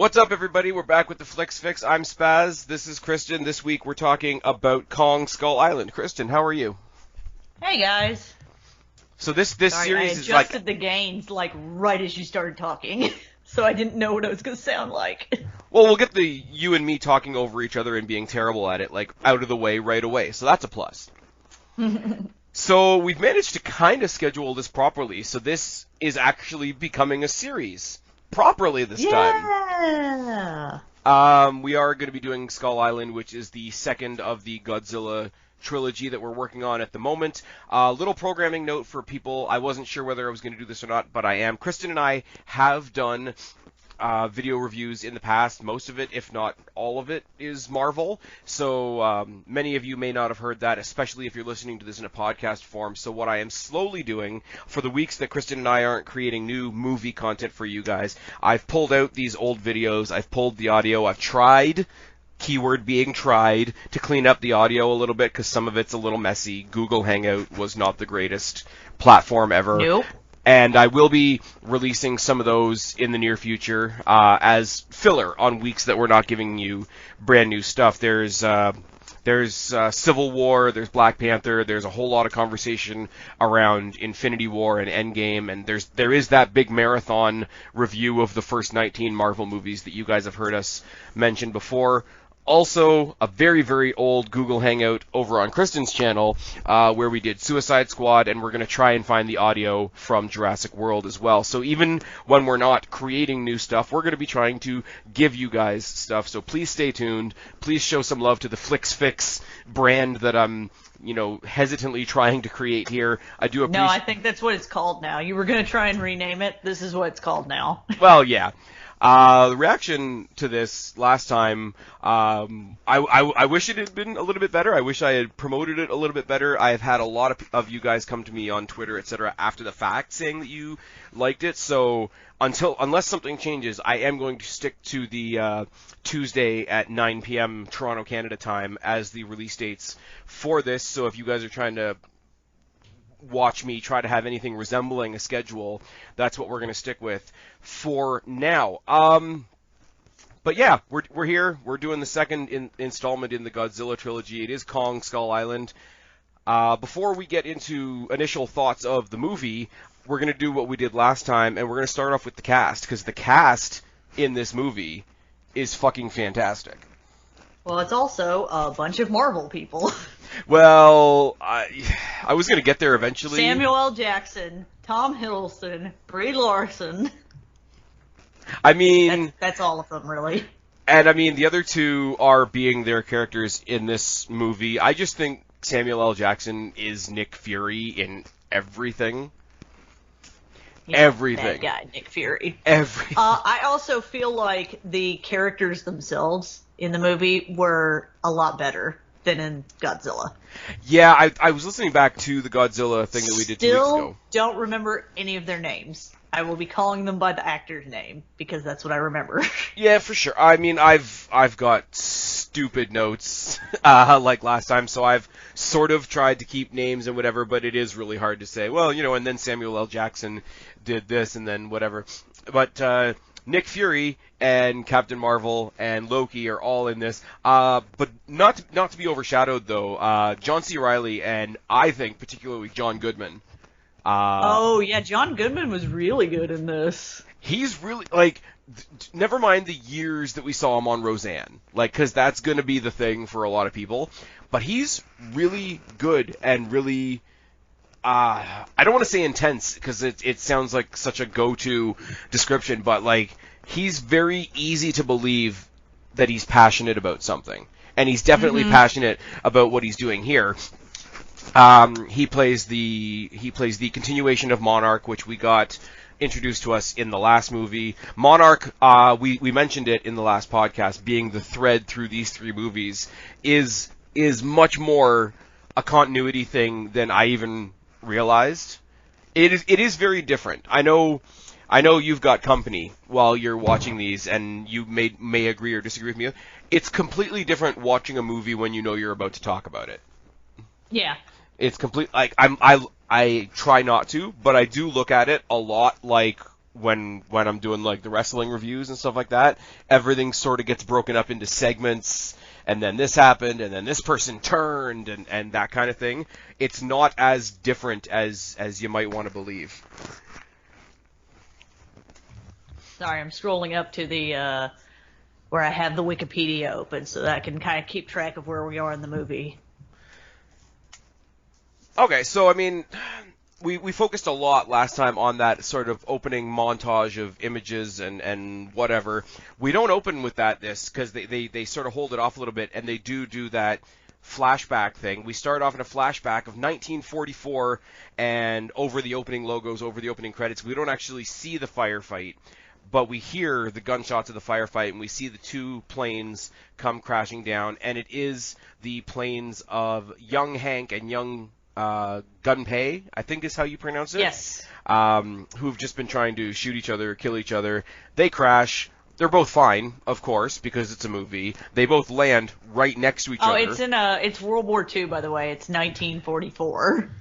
What's up, everybody? We're back with the Flix Fix. I'm Spaz. This is Kristen. This week we're talking about Kong Skull Island. Kristen, how are you? Hey, guys. So this Sorry, series is I adjusted the gains right as you started talking, so I didn't know what it was going to sound like. Well, we'll get the you and me talking over each other and being terrible at it, out of the way right away. So that's a plus. So we've managed to kind of schedule this properly. So this is actually becoming a series properly this time. Yeah. We are going to be doing Skull Island, which is the second of the Godzilla trilogy that we're working on at the moment. Little programming note for people. I wasn't sure whether I was going to do this or not, but I am. Kristen and I have done video reviews in the past. Most of it, if not all of it, is Marvel. So many of you may not have heard that, especially if you're listening to this in a podcast form. So what I am slowly doing for the weeks that Kristen and I aren't creating new movie content for you guys, I've pulled out these old videos. I've pulled the audio. I've tried, keyword being tried, to clean up the audio a little bit because some of it's a little messy. Google Hangout was not the greatest platform ever. Nope. And I will be releasing some of those in the near future as filler on weeks that we're not giving you brand new stuff. There's Civil War, there's Black Panther, there's a whole lot of conversation around Infinity War and Endgame, and there is that big marathon review of the first 19 Marvel movies that you guys have heard us mention before. Also, a very, very old Google Hangout over on Kristen's channel where we did Suicide Squad, and we're going to try and find the audio from Jurassic World as well. So even when we're not creating new stuff, we're going to be trying to give you guys stuff. So please stay tuned. Please show some love to the Flix Fix brand that I'm, hesitantly trying to create here. I do appreciate... No, I think that's what it's called now. You were going to try and rename it. This is what it's called now. Well, yeah. The reaction to this last time, I wish it had been a little bit better. I wish I had promoted it a little bit better. I have had a lot of you guys come to me on Twitter, etc., after the fact saying that you liked it. So unless something changes, I am going to stick to the Tuesday at 9 p.m. Toronto, Canada time as the release dates for this. So if you guys are trying to watch me try to have anything resembling a schedule, that's what we're going to stick with for now. But yeah, we're here. We're doing the second installment in the Godzilla trilogy. It is Kong Skull Island. Before we get into initial thoughts of the movie, we're going to do what we did last time, and we're going to start off with the cast, because the cast in this movie is fucking fantastic. Well, it's also a bunch of Marvel people. Well, I was going to get there eventually. Samuel L. Jackson, Tom Hiddleston, Brie Larson. I mean... That's all of them, really. And, I mean, the other two are being their characters in this movie. I just think Samuel L. Jackson is Nick Fury in everything. Everything. Bad guy, Nick Fury. Everything. I also feel like the characters themselves in the movie were a lot better than in Godzilla. Yeah, I was listening back to the Godzilla thing that we did 2 weeks ago. Still don't remember any of their names. I will be calling them by the actor's name, because that's what I remember. Yeah, for sure. I mean, I've got stupid notes like last time, so I've sort of tried to keep names and whatever, but it is really hard to say, well, and then Samuel L. Jackson did this and then whatever. But Nick Fury and Captain Marvel and Loki are all in this. But not to be overshadowed, though, John C. Reilly and I think particularly John Goodman. Oh, yeah, John Goodman was really good in this. He's really, never mind the years that we saw him on Roseanne, because that's going to be the thing for a lot of people. But he's really good and really, I don't want to say intense, because it sounds like such a go-to description, but, he's very easy to believe that he's passionate about something. And he's definitely passionate about what he's doing here. He plays the continuation of Monarch, which we got introduced to us in the last movie. Monarch, we mentioned it in the last podcast, being the thread through these 3 movies, is much more a continuity thing than I even realized. It is very different. I know you've got company while you're watching these, and you may agree or disagree with me. It's completely different watching a movie when you know you're about to talk about it. Yeah. It's complete. I try not to, but I do look at it a lot like when I'm doing like the wrestling reviews and stuff like that, everything sort of gets broken up into segments, and then this happened, and then this person turned, and that kind of thing. It's not as different as you might want to believe. Sorry, I'm scrolling up to the where I have the Wikipedia open so that I can kind of keep track of where we are in the movie. Okay, so I mean, we focused a lot last time on that sort of opening montage of images and whatever. We don't open with that because they sort of hold it off a little bit, and they do that flashback thing. We start off in a flashback of 1944, and over the opening logos, over the opening credits, we don't actually see the firefight, but we hear the gunshots of the firefight, and we see the two planes come crashing down, and it is the planes of young Hank and young Gunpei, I think is how you pronounce it. Yes. Who've just been trying to shoot each other, kill each other. They crash. They're both fine, of course, because it's a movie. They both land right next to each other. Oh, it's World War II, by the way. It's 1944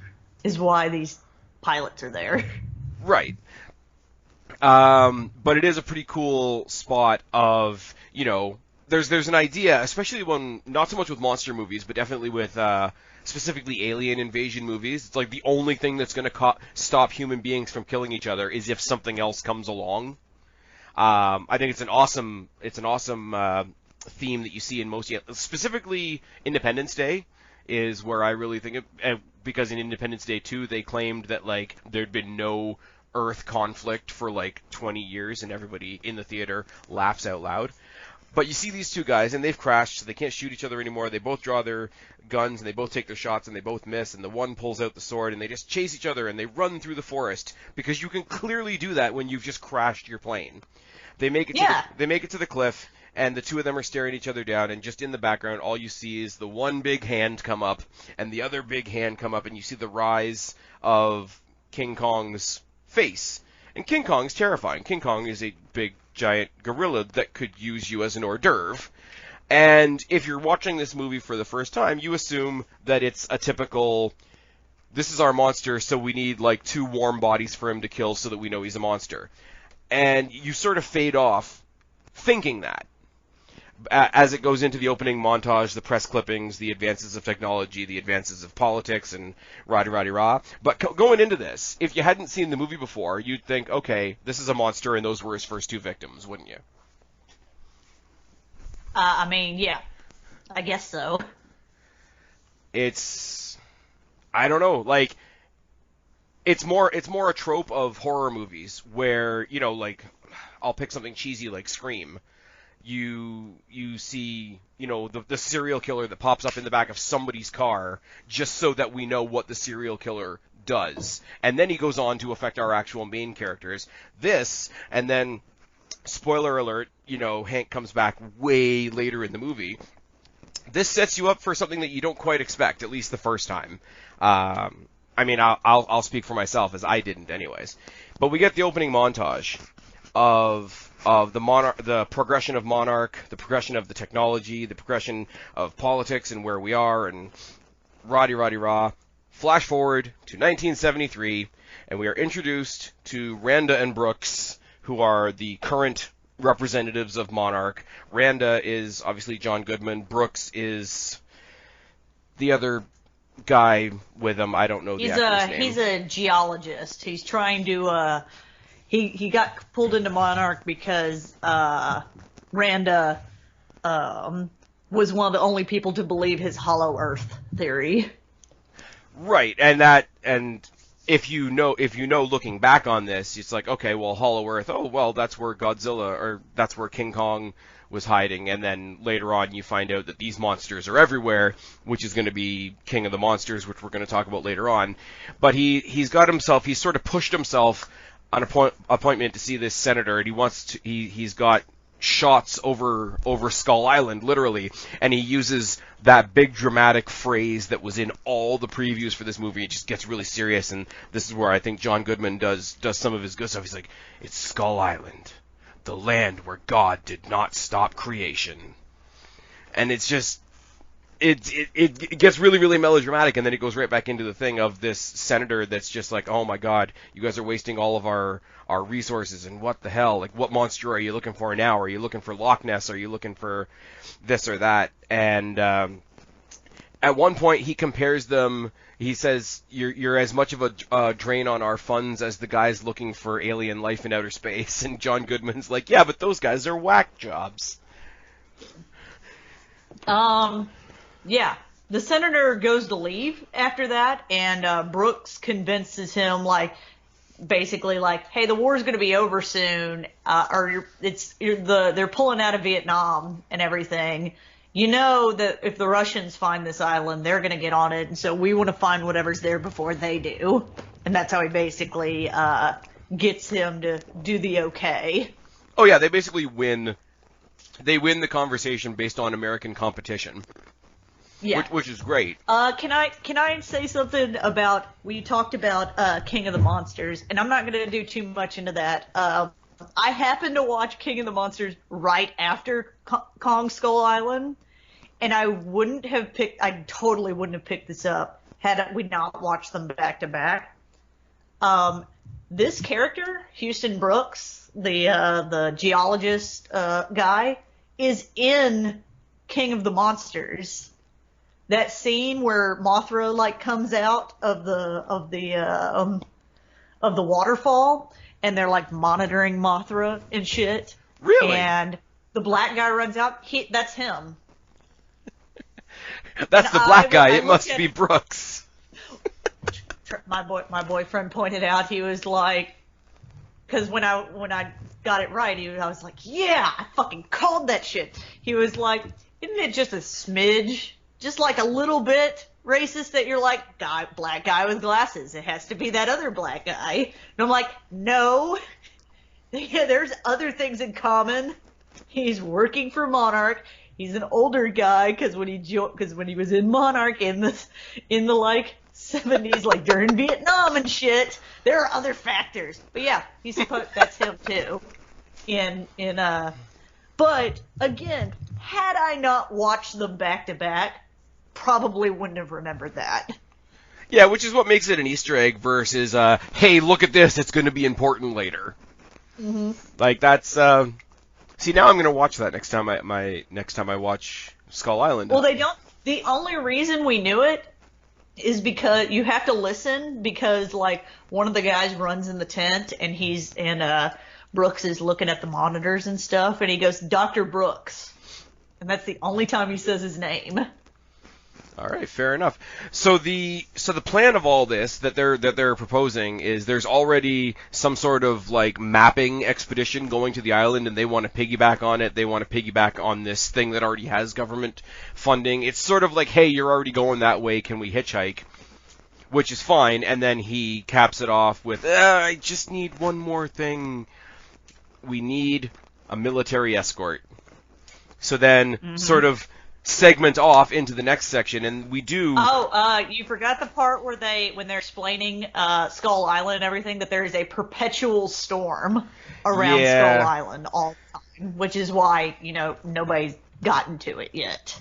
is why these pilots are there. Right. But it is a pretty cool spot of, there's an idea, especially when, not so much with monster movies, but definitely with, specifically alien invasion movies. It's like the only thing that's going to stop human beings from killing each other is if something else comes along. I think it's an awesome theme that you see in most, specifically Independence Day is where I really think it, because in Independence Day 2 they claimed that like there'd been no Earth conflict for like 20 years, and everybody in the theater laughs out loud. But you see these two guys, and they've crashed, so they can't shoot each other anymore. They both draw their guns, and they both take their shots, and they both miss, and the one pulls out the sword, and they just chase each other, and they run through the forest, because you can clearly do that when you've just crashed your plane. They make it to the cliff, and the two of them are staring each other down, and just in the background, all you see is the one big hand come up, and the other big hand come up, and you see the rise of King Kong's face. And King Kong's terrifying. King Kong is a big, giant gorilla that could use you as an hors d'oeuvre. And if you're watching this movie for the first time, you assume that it's a typical, this is our monster, so we need like two warm bodies for him to kill so that we know he's a monster. And you sort of fade off thinking that. As it goes into the opening montage, the press clippings, the advances of technology, the advances of politics, and rah-de-rah-de-rah. But going into this, if you hadn't seen the movie before, you'd think, okay, this is a monster, and those were his first two victims, wouldn't you? I mean, yeah. I guess so. It's, I don't know, like, it's more a trope of horror movies where, like, I'll pick something cheesy like Scream. You see, the serial killer that pops up in the back of somebody's car just so that we know what the serial killer does. And then he goes on to affect our actual main characters. This, and then, spoiler alert, Hank comes back way later in the movie. This sets you up for something that you don't quite expect, at least the first time. I mean, I'll speak for myself, as I didn't anyways. But we get the opening montage of the progression of Monarch, the progression of the technology, the progression of politics and where we are, and rah-de-rah-de-rah. Flash forward to 1973, and we are introduced to Randa and Brooks, who are the current representatives of Monarch. Randa is obviously John Goodman. Brooks is the other guy with him. I don't know the actor's name. He's a geologist. He's trying to... He got pulled into Monarch because Randa was one of the only people to believe his hollow Earth theory. Right, and if you know looking back on this, it's like, okay, well, hollow Earth, oh well, that's where Godzilla, or that's where King Kong was hiding, and then later on you find out that these monsters are everywhere, which is going to be King of the Monsters, which we're going to talk about later on. But he's sort of pushed himself on appointment to see this senator, and he's got shots over Skull Island, literally, and he uses that big dramatic phrase that was in all the previews for this movie. It just gets really serious, and this is where I think John Goodman does some of his good stuff. He's like, it's Skull Island, the land where God did not stop creation. And it's just, it gets really, really melodramatic, and then it goes right back into the thing of this senator that's just like, oh my god, you guys are wasting all of our resources, and what the hell? Like, what monster are you looking for now? Are you looking for Loch Ness? Are you looking for this or that? And at one point, he compares them. He says, "You're as much of a drain on our funds as the guys looking for alien life in outer space." And John Goodman's like, "Yeah, but those guys are whack jobs." Yeah. The senator goes to leave after that, and Brooks convinces him, like, basically, like, hey, the war's going to be over soon, they're pulling out of Vietnam and everything. You know that if the Russians find this island, they're going to get on it, and so we want to find whatever's there before they do. And that's how he basically gets him to do the okay. Oh yeah, they basically win. They win the conversation based on American competition. Yeah. Which is great. Can I say something about, we talked about King of the Monsters, and I'm not going to do too much into that. I happened to watch King of the Monsters right after Kong Skull Island, and I totally wouldn't have picked this up had we not watched them back to back. This character, Houston Brooks, the geologist guy, is in King of the Monsters. That scene where Mothra like comes out of the waterfall, and they're like monitoring Mothra and shit. Really? And the black guy runs out. That's him. That's the black guy. It must be Brooks. My boyfriend pointed out, he was like, because when I got it right, I was like, yeah, I fucking called that shit. He was like, isn't it just a smidge? Just like a little bit racist that you're like, black guy with glasses. It has to be that other black guy. And I'm like, no. Yeah, there's other things in common. He's working for Monarch. He's an older guy because when he was in Monarch in the like 70s, like during Vietnam and shit, there are other factors. But yeah, that's him too. But again, had I not watched them back to back, probably wouldn't have remembered that. Yeah, which is what makes it an Easter egg versus, hey, look at this, it's going to be important later. Mm-hmm. Like, that's, see, now I'm going to watch that next time I watch Skull Island. Well, the only reason we knew it is because you have to listen, because, like, one of the guys runs in the tent, and Brooks is looking at the monitors and stuff, and he goes, Dr. Brooks. And that's the only time he says his name. All right, fair enough. So the plan of all this that they're proposing is there's already some sort of like mapping expedition going to the island, and they want to piggyback on it. They want to piggyback on this thing that already has government funding. It's sort of like, hey, you're already going that way. Can we hitchhike? Which is fine. And then he caps it off with, I just need one more thing. We need a military escort. So then sort of segment off into the next section, and we do. You forgot the part where when they're explaining Skull Island and everything, that there is a perpetual storm around Skull Island all the time, which is why nobody's gotten to it yet.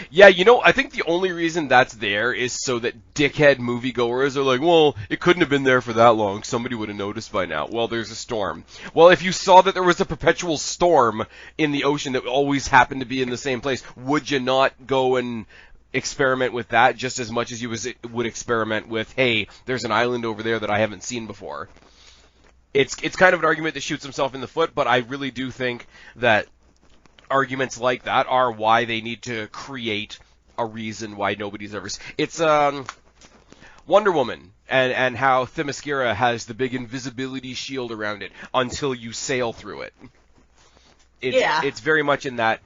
Yeah, I think the only reason that's there is so that dickhead moviegoers are like, well, it couldn't have been there for that long. Somebody would have noticed by now. Well, there's a storm. Well, if you saw that there was a perpetual storm in the ocean that always happened to be in the same place, would you not go and experiment with that just as much as you would experiment with, hey, there's an island over there that I haven't seen before? It's kind of an argument that shoots himself in the foot, but I really do think that arguments like that are why they need to create a reason why nobody's ever seen. It's Wonder Woman and how Themyscira has the big invisibility shield around it until you sail through it. It's very much in that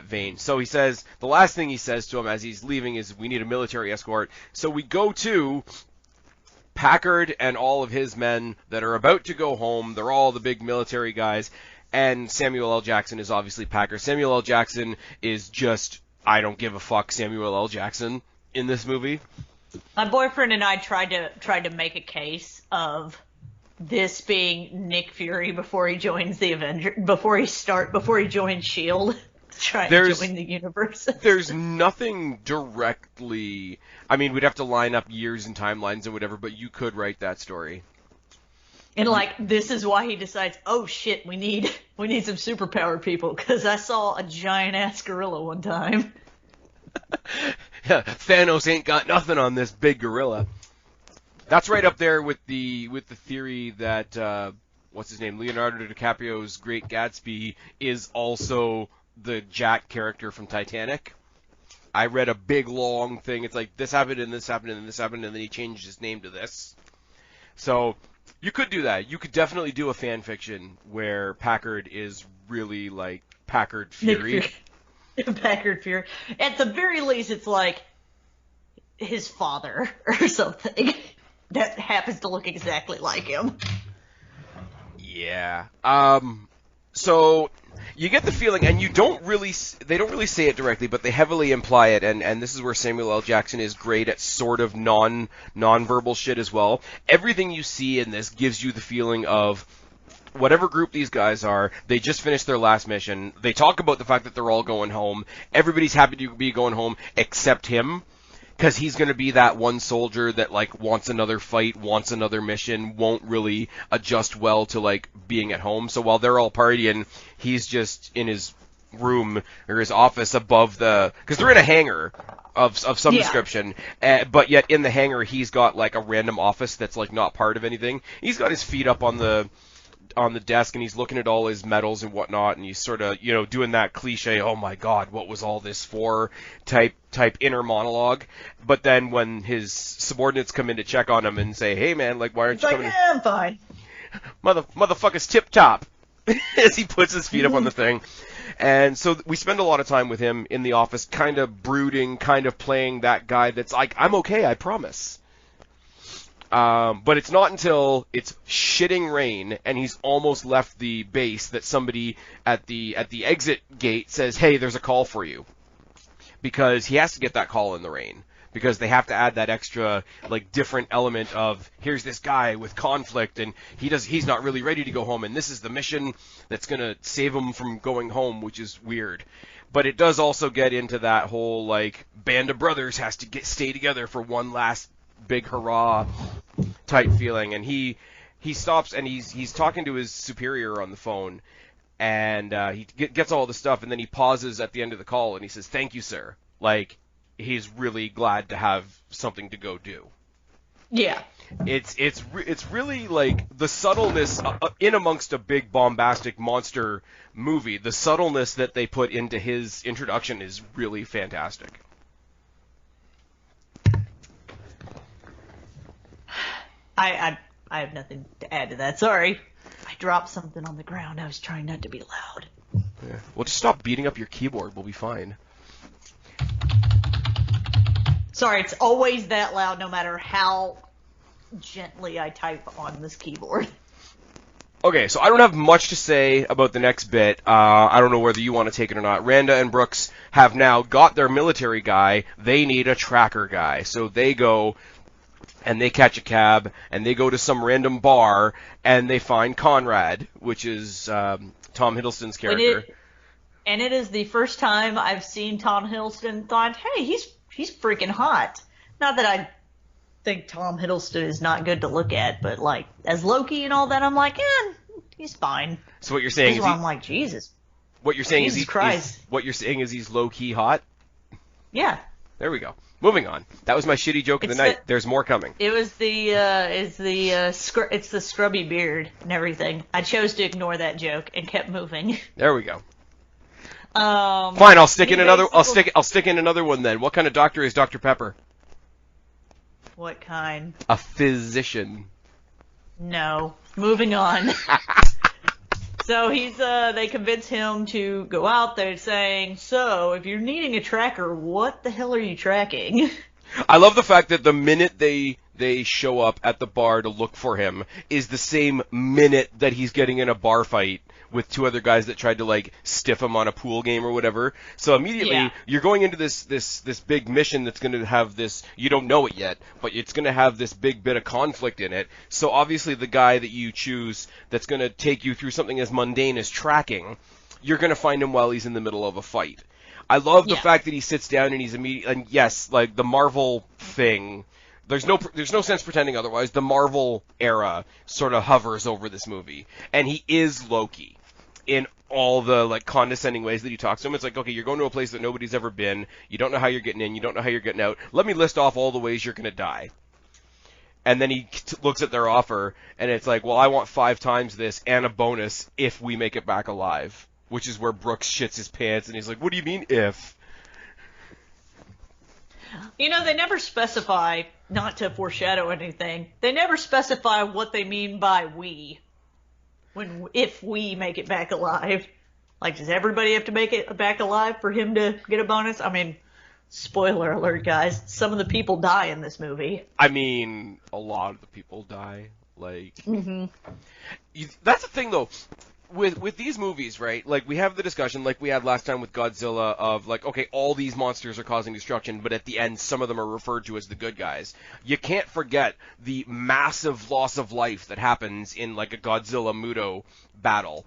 vein. So he says, the last thing he says to him as he's leaving is, we need a military escort. So we go to Packard and all of his men that are about to go home. They're all the big military guys. And Samuel L. Jackson is obviously Packard. Samuel L. Jackson is just, I don't give a fuck, Samuel L. Jackson in this movie. My boyfriend and I tried to make a case of this being Nick Fury before he joins the Avenger, before he joins S.H.I.E.L.D. trying to join the universe. There's nothing directly. I mean, we'd have to line up years and timelines and whatever, but you could write that story. And like, this is why he decides, oh shit, we need some superpowered people, because I saw a giant ass gorilla one time. Yeah, Thanos ain't got nothing on this big gorilla. That's right up there with the theory that what's his name, Leonardo DiCaprio's Great Gatsby is also the Jack character from Titanic. I read a big long thing. It's like this happened and this happened and this happened, and then he changed his name to this. So you could do that. You could definitely do a fan fiction where Packard is really like Packard Fury. Packard Fury. At the very least, it's like his father or something that happens to look exactly like him. Yeah. So you get the feeling, and they don't really say it directly, but they heavily imply it, and this is where Samuel L. Jackson is great at sort of non-verbal shit as well. Everything you see in this gives you the feeling of whatever group these guys are, they just finished their last mission. They talk about the fact that they're all going home. Everybody's happy to be going home except him, because he's going to be that one soldier that, like, wants another fight, wants another mission, won't really adjust well to, like, being at home. So while they're all partying, he's just in his room or his office above because they're in a hangar of some description, but yet in the hangar he's got, like, a random office that's, like, not part of anything. He's got his feet up on the desk, and he's looking at all his medals and whatnot, and he's sort of, doing that cliche, oh my god, what was all this for, type inner monologue. But then when his subordinates come in to check on him and say, hey man, like, why aren't you coming? Yeah, I'm fine. Motherfucker's tip top, as he puts his feet up on the thing. And so we spend a lot of time with him in the office, kind of brooding, kind of playing that guy that's like, I'm okay, I promise. But it's not until it's shitting rain and he's almost left the base that somebody at the exit gate says, hey, there's a call for you. Because he has to get that call in the rain. Because they have to add that extra, like, different element of, here's this guy with conflict, and he's not really ready to go home, and this is the mission that's gonna save him from going home, which is weird. But it does also get into that whole, like, band of brothers has to stay together for one last big hurrah type feeling. And he stops and he's talking to his superior on the phone, and he gets all the stuff, and then he pauses at the end of the call and he says, thank you, sir. Like, he's really glad to have something to go do. Yeah. It's really, like, the subtleness in amongst a big bombastic monster movie, the subtleness that they put into his introduction is really fantastic. I have nothing to add to that. Sorry. I dropped something on the ground. I was trying not to be loud. Yeah. Well, just stop beating up your keyboard. We'll be fine. Sorry, it's always that loud no matter how gently I type on this keyboard. Okay, so I don't have much to say about the next bit. I don't know whether you want to take it or not. Randa and Brooks have now got their military guy. They need a tracker guy. So they go and they catch a cab, and they go to some random bar, and they find Conrad, which is Tom Hiddleston's character. And it is the first time I've seen Tom Hiddleston thought, hey, he's freaking hot. Not that I think Tom Hiddleston is not good to look at, but, like, as Loki and all that, I'm like, he's fine. So what you're saying is I'm like, Jesus. What you're saying Jesus Christ. What you're saying is he's low-key hot? Yeah. There we go. Moving on. That was my shitty joke of the night. There's more coming. It was it's the scrubby beard and everything. I chose to ignore that joke and kept moving. There we go. Fine, I'll stick in another one then. What kind of doctor is Dr. Pepper? What kind? A physician. No. Moving on. So they convince him to go out there saying, so, if you're needing a tracker, what the hell are you tracking? I love the fact that the minute they show up at the bar to look for him is the same minute that he's getting in a bar fight with two other guys that tried to, like, stiff him on a pool game or whatever. So immediately you're going into this big mission that's going to have this, you don't know it yet, but it's going to have this big bit of conflict in it. So obviously the guy that you choose that's going to take you through something as mundane as tracking you're going to find him while he's in the middle of a fight. I love the fact that he sits down and he's and yes, like the Marvel thing, there's no sense pretending otherwise. The Marvel era sort of hovers over this movie, and he is Loki in all the like condescending ways that he talks to him. It's like, okay, you're going to a place that nobody's ever been. You don't know how you're getting in. You don't know how you're getting out. Let me list off all the ways you're going to die. And then he looks at their offer, and it's like, well, I want 5 times this and a bonus if we make it back alive. Which is where Brooks shits his pants, and he's like, what do you mean if? You know, they never specify, not to foreshadow anything, they never specify what they mean by we. If we make it back alive. Like, does everybody have to make it back alive for him to get a bonus? I mean, spoiler alert, guys. Some of the people die in this movie. I mean, a lot of the people die. Like, that's the thing, though. With these movies, right, like, we have the discussion, like we had last time with Godzilla, of, like, okay, all these monsters are causing destruction, but at the end, some of them are referred to as the good guys. You can't forget the massive loss of life that happens in, like, a Godzilla-Muto battle.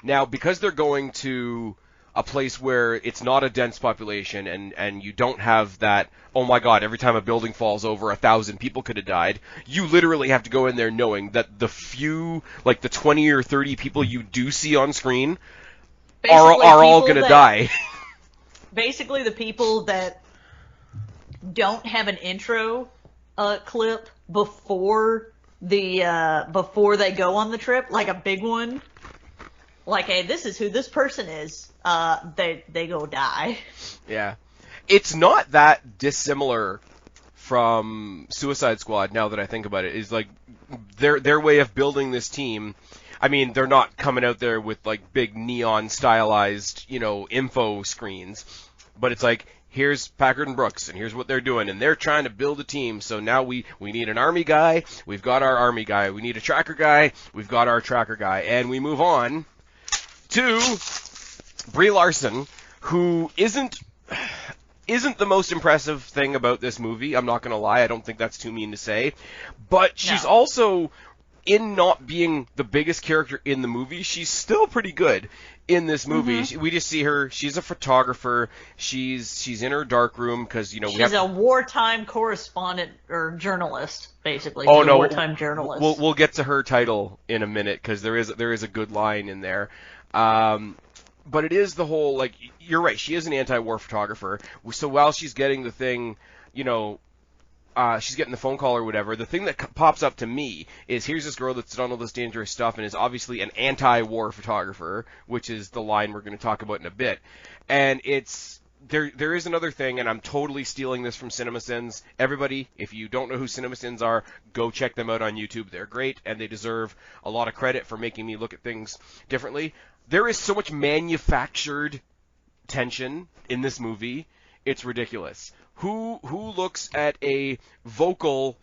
Now, because they're going to a place where it's not a dense population, and you don't have that, oh my god, every time a building falls over, 1,000 people could have died, you literally have to go in there knowing that the few, like the 20 or 30 people you do see on screen are all going to die. Basically, the people that don't have an intro clip before they go on the trip, like a big one, like, hey, this is who this person is, they go die. Yeah. It's not that dissimilar from Suicide Squad, now that I think about it. Is like their way of building this team. I mean, they're not coming out there with like big neon stylized, info screens, but it's like, here's Packard and Brooks, and here's what they're doing, and they're trying to build a team. So now we need an army guy, we've got our army guy. We need a tracker guy, we've got our tracker guy. And we move on to Brie Larson, who isn't the most impressive thing about this movie. I'm not going to lie. I don't think that's too mean to say. But she's also, in not being the biggest character in the movie, she's still pretty good in this movie. Mm-hmm. We just see her. She's a photographer. She's in her dark room because, she's a wartime correspondent or journalist, basically. She's a wartime journalist. We'll get to her title in a minute because there is a good line in there. But it is the whole, like, you're right, she is an anti-war photographer. So while she's getting the thing, she's getting the phone call or whatever, the thing that pops up to me is, here's this girl that's done all this dangerous stuff and is obviously an anti-war photographer, which is the line we're going to talk about in a bit. And it's, there is another thing, and I'm totally stealing this from CinemaSins. Everybody, if you don't know who CinemaSins are, go check them out on YouTube. They're great, and they deserve a lot of credit for making me look at things differently. There is so much manufactured tension in this movie, it's ridiculous. Who looks at a vocal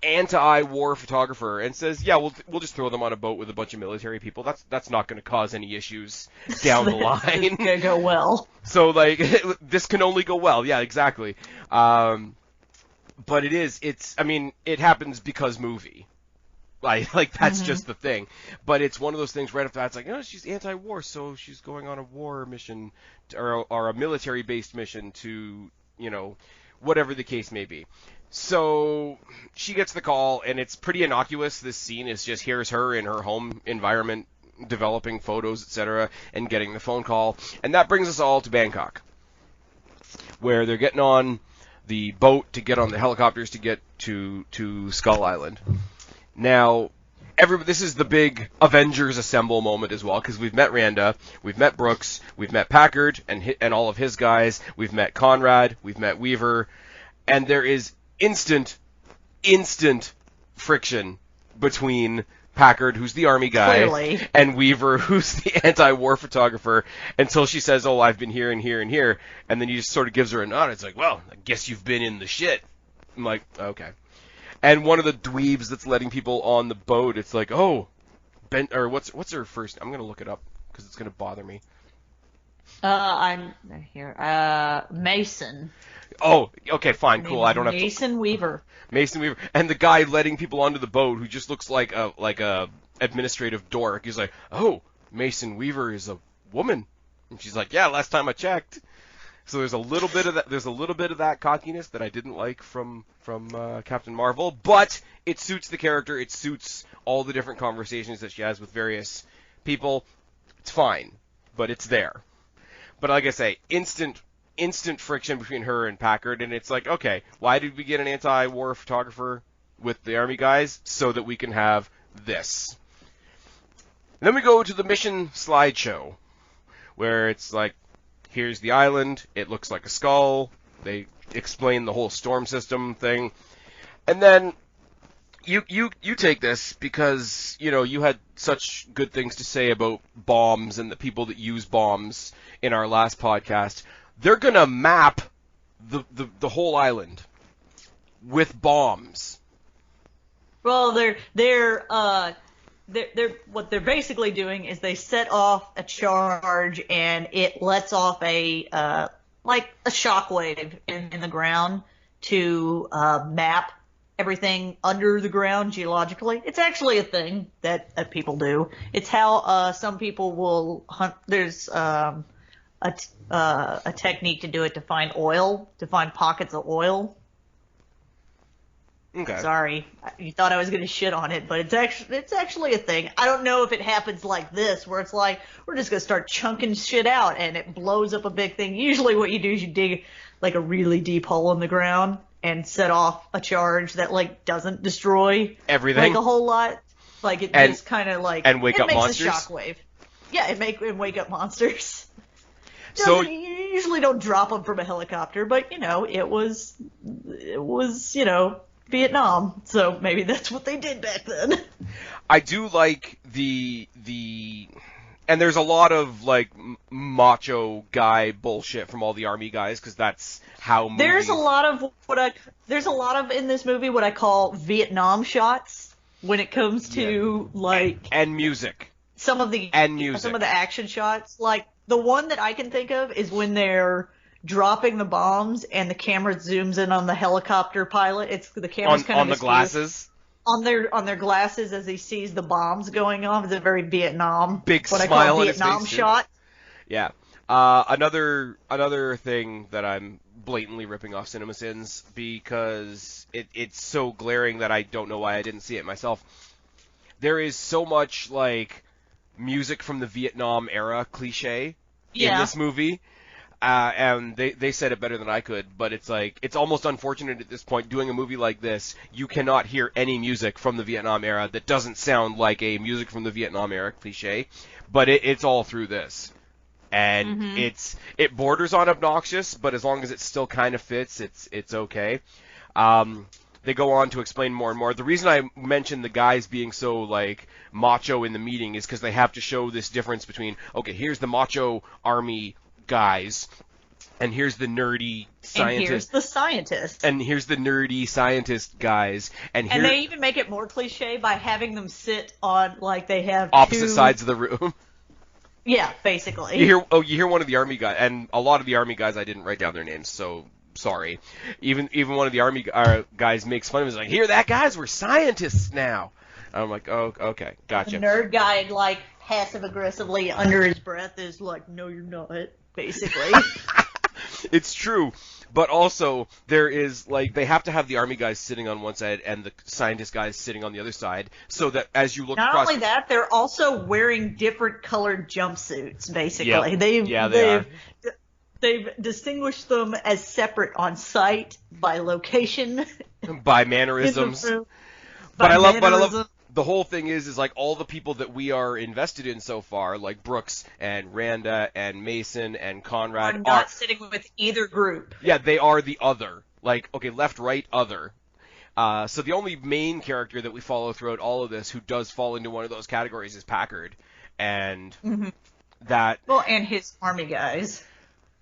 anti-war photographer and says, yeah, we'll just throw them on a boat with a bunch of military people. That's not going to cause any issues down the line. It's going to go well. So, like, this can only go well. Yeah, exactly. But it happens because movie. Like that's just the thing. But it's one of those things right after that, it's like, she's anti-war, so she's going on a war mission or a military-based mission to, whatever the case may be. So she gets the call, and it's pretty innocuous. This scene is just, here's her in her home environment, developing photos, etc., and getting the phone call. And that brings us all to Bangkok, where they're getting on the boat to get on the helicopters to get to Skull Island. Now, this is the big Avengers Assemble moment as well, because we've met Randa, we've met Brooks, we've met Packard and all of his guys, we've met Conrad, we've met Weaver, and there is instant friction between Packard, who's the army guy, clearly, and Weaver, who's the anti-war photographer, until she says, oh, I've been here and here and here, and then he just sort of gives her a nod. It's like, well, I guess you've been in the shit. I'm like, okay. And one of the dweebs that's letting people on the boat, it's like, oh, what's her first? I'm gonna look it up because it's gonna bother me. I'm here. Mason. Oh, okay, fine, cool. I don't have to. Mason Weaver. Mason Weaver, and the guy letting people onto the boat who just looks like a administrative dork. He's like, oh, Mason Weaver is a woman. And she's like, yeah, last time I checked. So there's a little bit of that. There's a little bit of that cockiness that I didn't like from Captain Marvel, but it suits the character. It suits all the different conversations that she has with various people. It's fine, but it's there. But like I say, instant friction between her and Packard, and it's like, okay, why did we get an anti-war photographer with the army guys? So that we can have this. And then we go to the mission slideshow, where it's like, here's the island, it looks like a skull, they explain the whole storm system thing, and then you take this because, you know, you had such good things to say about bombs and the people that use bombs in our last podcast. They're gonna map the whole island with bombs. Well, they're what they're basically doing is they set off a charge and it lets off a like a shockwave in the ground to map everything under the ground geologically. It's actually a thing that people do. It's how some people will hunt. There's a technique to do it to find oil, to find pockets of oil. Okay. Sorry, you thought I was going to shit on it, but it's actually a thing. I don't know if it happens like this, where it's like, we're just going to start chunking shit out, and it blows up a big thing. Usually what you do is you dig, like, a really deep hole in the ground and set off a charge that, like, doesn't destroy everything, like, a whole lot. Like, it just kind of, like, and wake up monsters? It makes a shockwave. Yeah, it wake up monsters. So you usually don't drop them from a helicopter, but, you know, it was, you know, Vietnam, so maybe that's what they did back then. I do like the and there's a lot of like macho guy bullshit from all the army guys, because that's how movies... There's a lot of in this movie what I call Vietnam shots when it comes to like and music. Some of the action shots, like the one that I can think of is when they're dropping the bombs and the camera zooms in on the helicopter pilot. It's the camera's kind of on the glasses. On their glasses as he sees the bombs going off. It's a very Vietnam, big what smile I call on Vietnam his face, shot. Yeah. Another thing that I'm blatantly ripping off CinemaSins because it's so glaring that I don't know why I didn't see it myself. There is so much like music from the Vietnam era cliche in this movie. And they said it better than I could, but it's like, it's almost unfortunate at this point, doing a movie like this, you cannot hear any music from the Vietnam era that doesn't sound like a music from the Vietnam era cliche, but it's all through this. And it borders on obnoxious, but as long as it still kind of fits, it's okay. They go on to explain more and more. The reason I mentioned the guys being so, like, macho in the meeting is because they have to show this difference between, okay, here's the macho army guys, and here's the nerdy scientist. And here's the scientist. And here's the nerdy scientist guys. And they even make it more cliche by having them sit on, like, they have opposite sides of the room. Yeah, basically. You hear one of the army guys, and a lot of the army guys I didn't write down their names, so sorry. Even one of the army guys makes fun of it. He's like, hear that, guys? We're scientists now. I'm like, oh, okay, gotcha. The nerd guy, like, passive-aggressively under his breath is like, no, you're not, basically. It's true, but also there is, like, they have to have the army guys sitting on one side and the scientist guys sitting on the other side, so that as you look Not across... only that, they're also wearing different colored jumpsuits, basically. Yep. They've distinguished them as separate on site, by location, by mannerisms. But I love the whole thing is like all the people that we are invested in so far, like Brooks and Randa and Mason and Conrad, are not sitting with either group. Yeah, they are the other. Like, okay, left, right, other. So the only main character that we follow throughout all of this who does fall into one of those categories is Packard. And that... Well, and his army guys.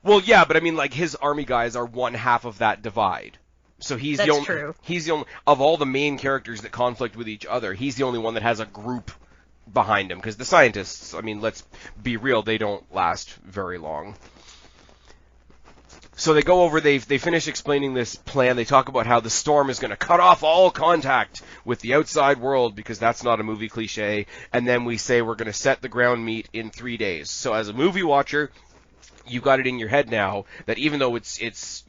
Well, yeah, but I mean, like, his army guys are one half of that divide. So he's the only of all the main characters that conflict with each other, he's the only one that has a group behind him. Because the scientists, I mean, let's be real, they don't last very long. So they go over, they finish explaining this plan. They talk about how the storm is going to cut off all contact with the outside world, because that's not a movie cliche. And then we say we're going to set the ground meet in 3 days. So as a movie watcher, you got it in your head now that even though it's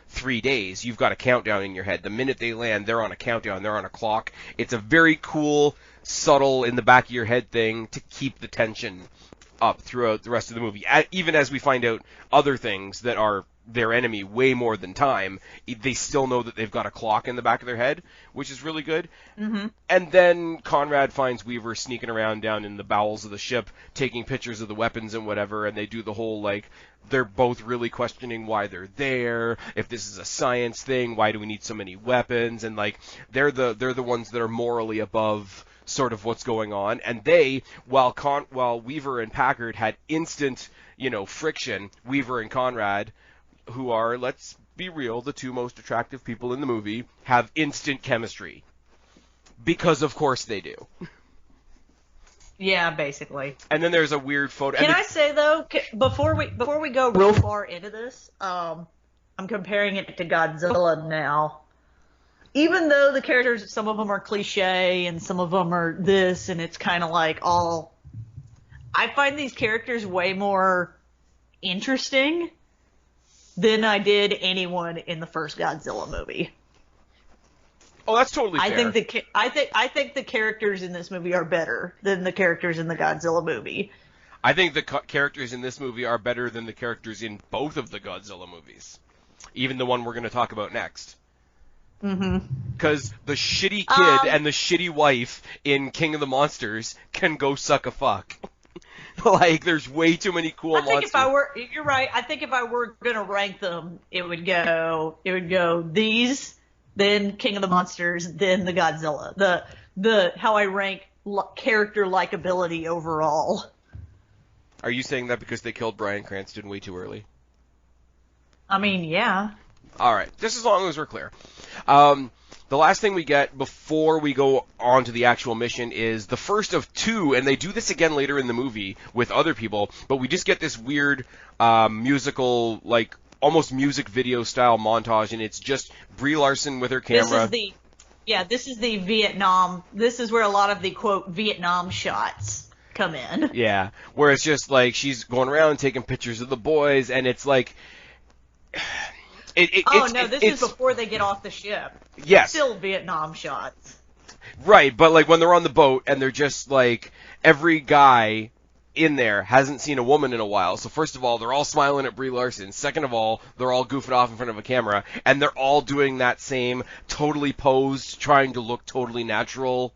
3 days, you've got a countdown in your head. The minute they land, they're on a countdown, they're on a clock. It's a very cool, subtle, in the back of your head thing to keep the tension up throughout the rest of the movie. Even as we find out other things that are their enemy way more than time, they still know that they've got a clock in the back of their head, which is really good. Mm-hmm. And then Conrad finds Weaver sneaking around down in the bowels of the ship, taking pictures of the weapons and whatever, and they do the whole, like, they're both really questioning why they're there, if this is a science thing, why do we need so many weapons, and, like, they're the ones that are morally above sort of what's going on, and they, while Weaver and Packard had instant, friction, Weaver and Conrad, who are, let's be real, the two most attractive people in the movie, have instant chemistry. Because of course they do. Yeah, basically. And then there's a weird photo. Can I say though, before we go real far into this, I'm comparing it to Godzilla now. Even though the characters, some of them are cliche and some of them are this, and it's kind of like all, I find these characters way more interesting than I did anyone in the first Godzilla movie. Oh, that's totally fair. I think the characters in this movie are better than the characters in the Godzilla movie. I think the characters in this movie are better than the characters in both of the Godzilla movies, even the one we're going to talk about next. Mm-hmm. Because the shitty kid and the shitty wife in King of the Monsters can go suck a fuck. Like, there's way too many cool monsters. You're right. I think if I were gonna rank them, it would go these, then King of the Monsters, then the Godzilla. The how I rank character likability overall. Are you saying that because they killed Bryan Cranston way too early? I mean, yeah. All right, just as long as we're clear. The last thing we get before we go on to the actual mission is the first of two, and they do this again later in the movie with other people, but we just get this weird musical, like, almost music video style montage, and it's just Brie Larson with her camera. This is the Vietnam, this is where a lot of the, quote, Vietnam shots come in. Yeah, where it's just, like, she's going around taking pictures of the boys, and it's like... This is before they get off the ship. Yes. Still Vietnam shots. Right, but like when they're on the boat and they're just like, every guy in there hasn't seen a woman in a while. So first of all, they're all smiling at Brie Larson. Second of all, they're all goofing off in front of a camera. And they're all doing that same totally posed, trying to look totally natural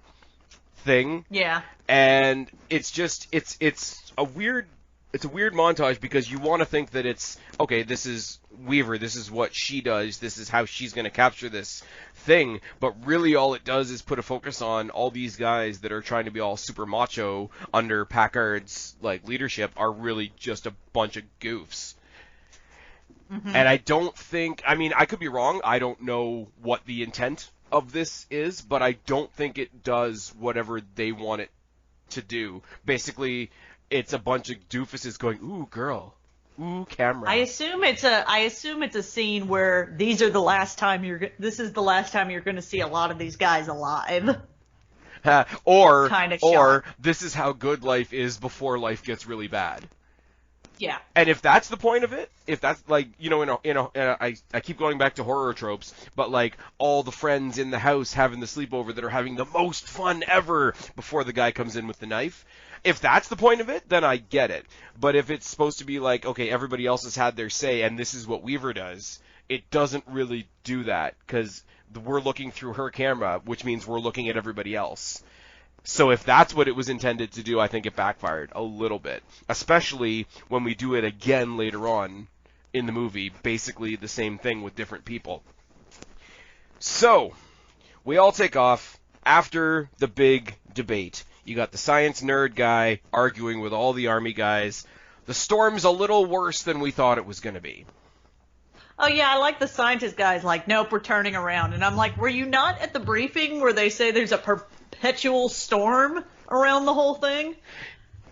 thing. Yeah. And it's just, it's a weird montage because you want to think that it's, okay, this is Weaver, this is what she does, this is how she's going to capture this thing, but really all it does is put a focus on all these guys that are trying to be all super macho under Packard's, like, leadership are really just a bunch of goofs. Mm-hmm. And I don't think, I mean, I could be wrong, I don't know what the intent of this is, but I don't think it does whatever they want it to do. Basically, it's a bunch of doofuses going, ooh, girl, ooh, camera. I assume it's a scene where this is the last time you're going to see a lot of these guys alive. Or this is how good life is before life gets really bad. Yeah. And if that's the point of it, if that's like, I keep going back to horror tropes, but like all the friends in the house having the sleepover that are having the most fun ever before the guy comes in with the knife. If that's the point of it, then I get it. But if it's supposed to be like, okay, everybody else has had their say and this is what Weaver does, it doesn't really do that because we're looking through her camera, which means we're looking at everybody else. So if that's what it was intended to do, I think it backfired a little bit, especially when we do it again later on in the movie, basically the same thing with different people. So, we all take off after the big debate. You got the science nerd guy arguing with all the army guys. The storm's a little worse than we thought it was going to be. Oh, yeah, I like the scientist guys like, nope, we're turning around. And I'm like, were you not at the briefing where they say there's a perpetual storm around the whole thing?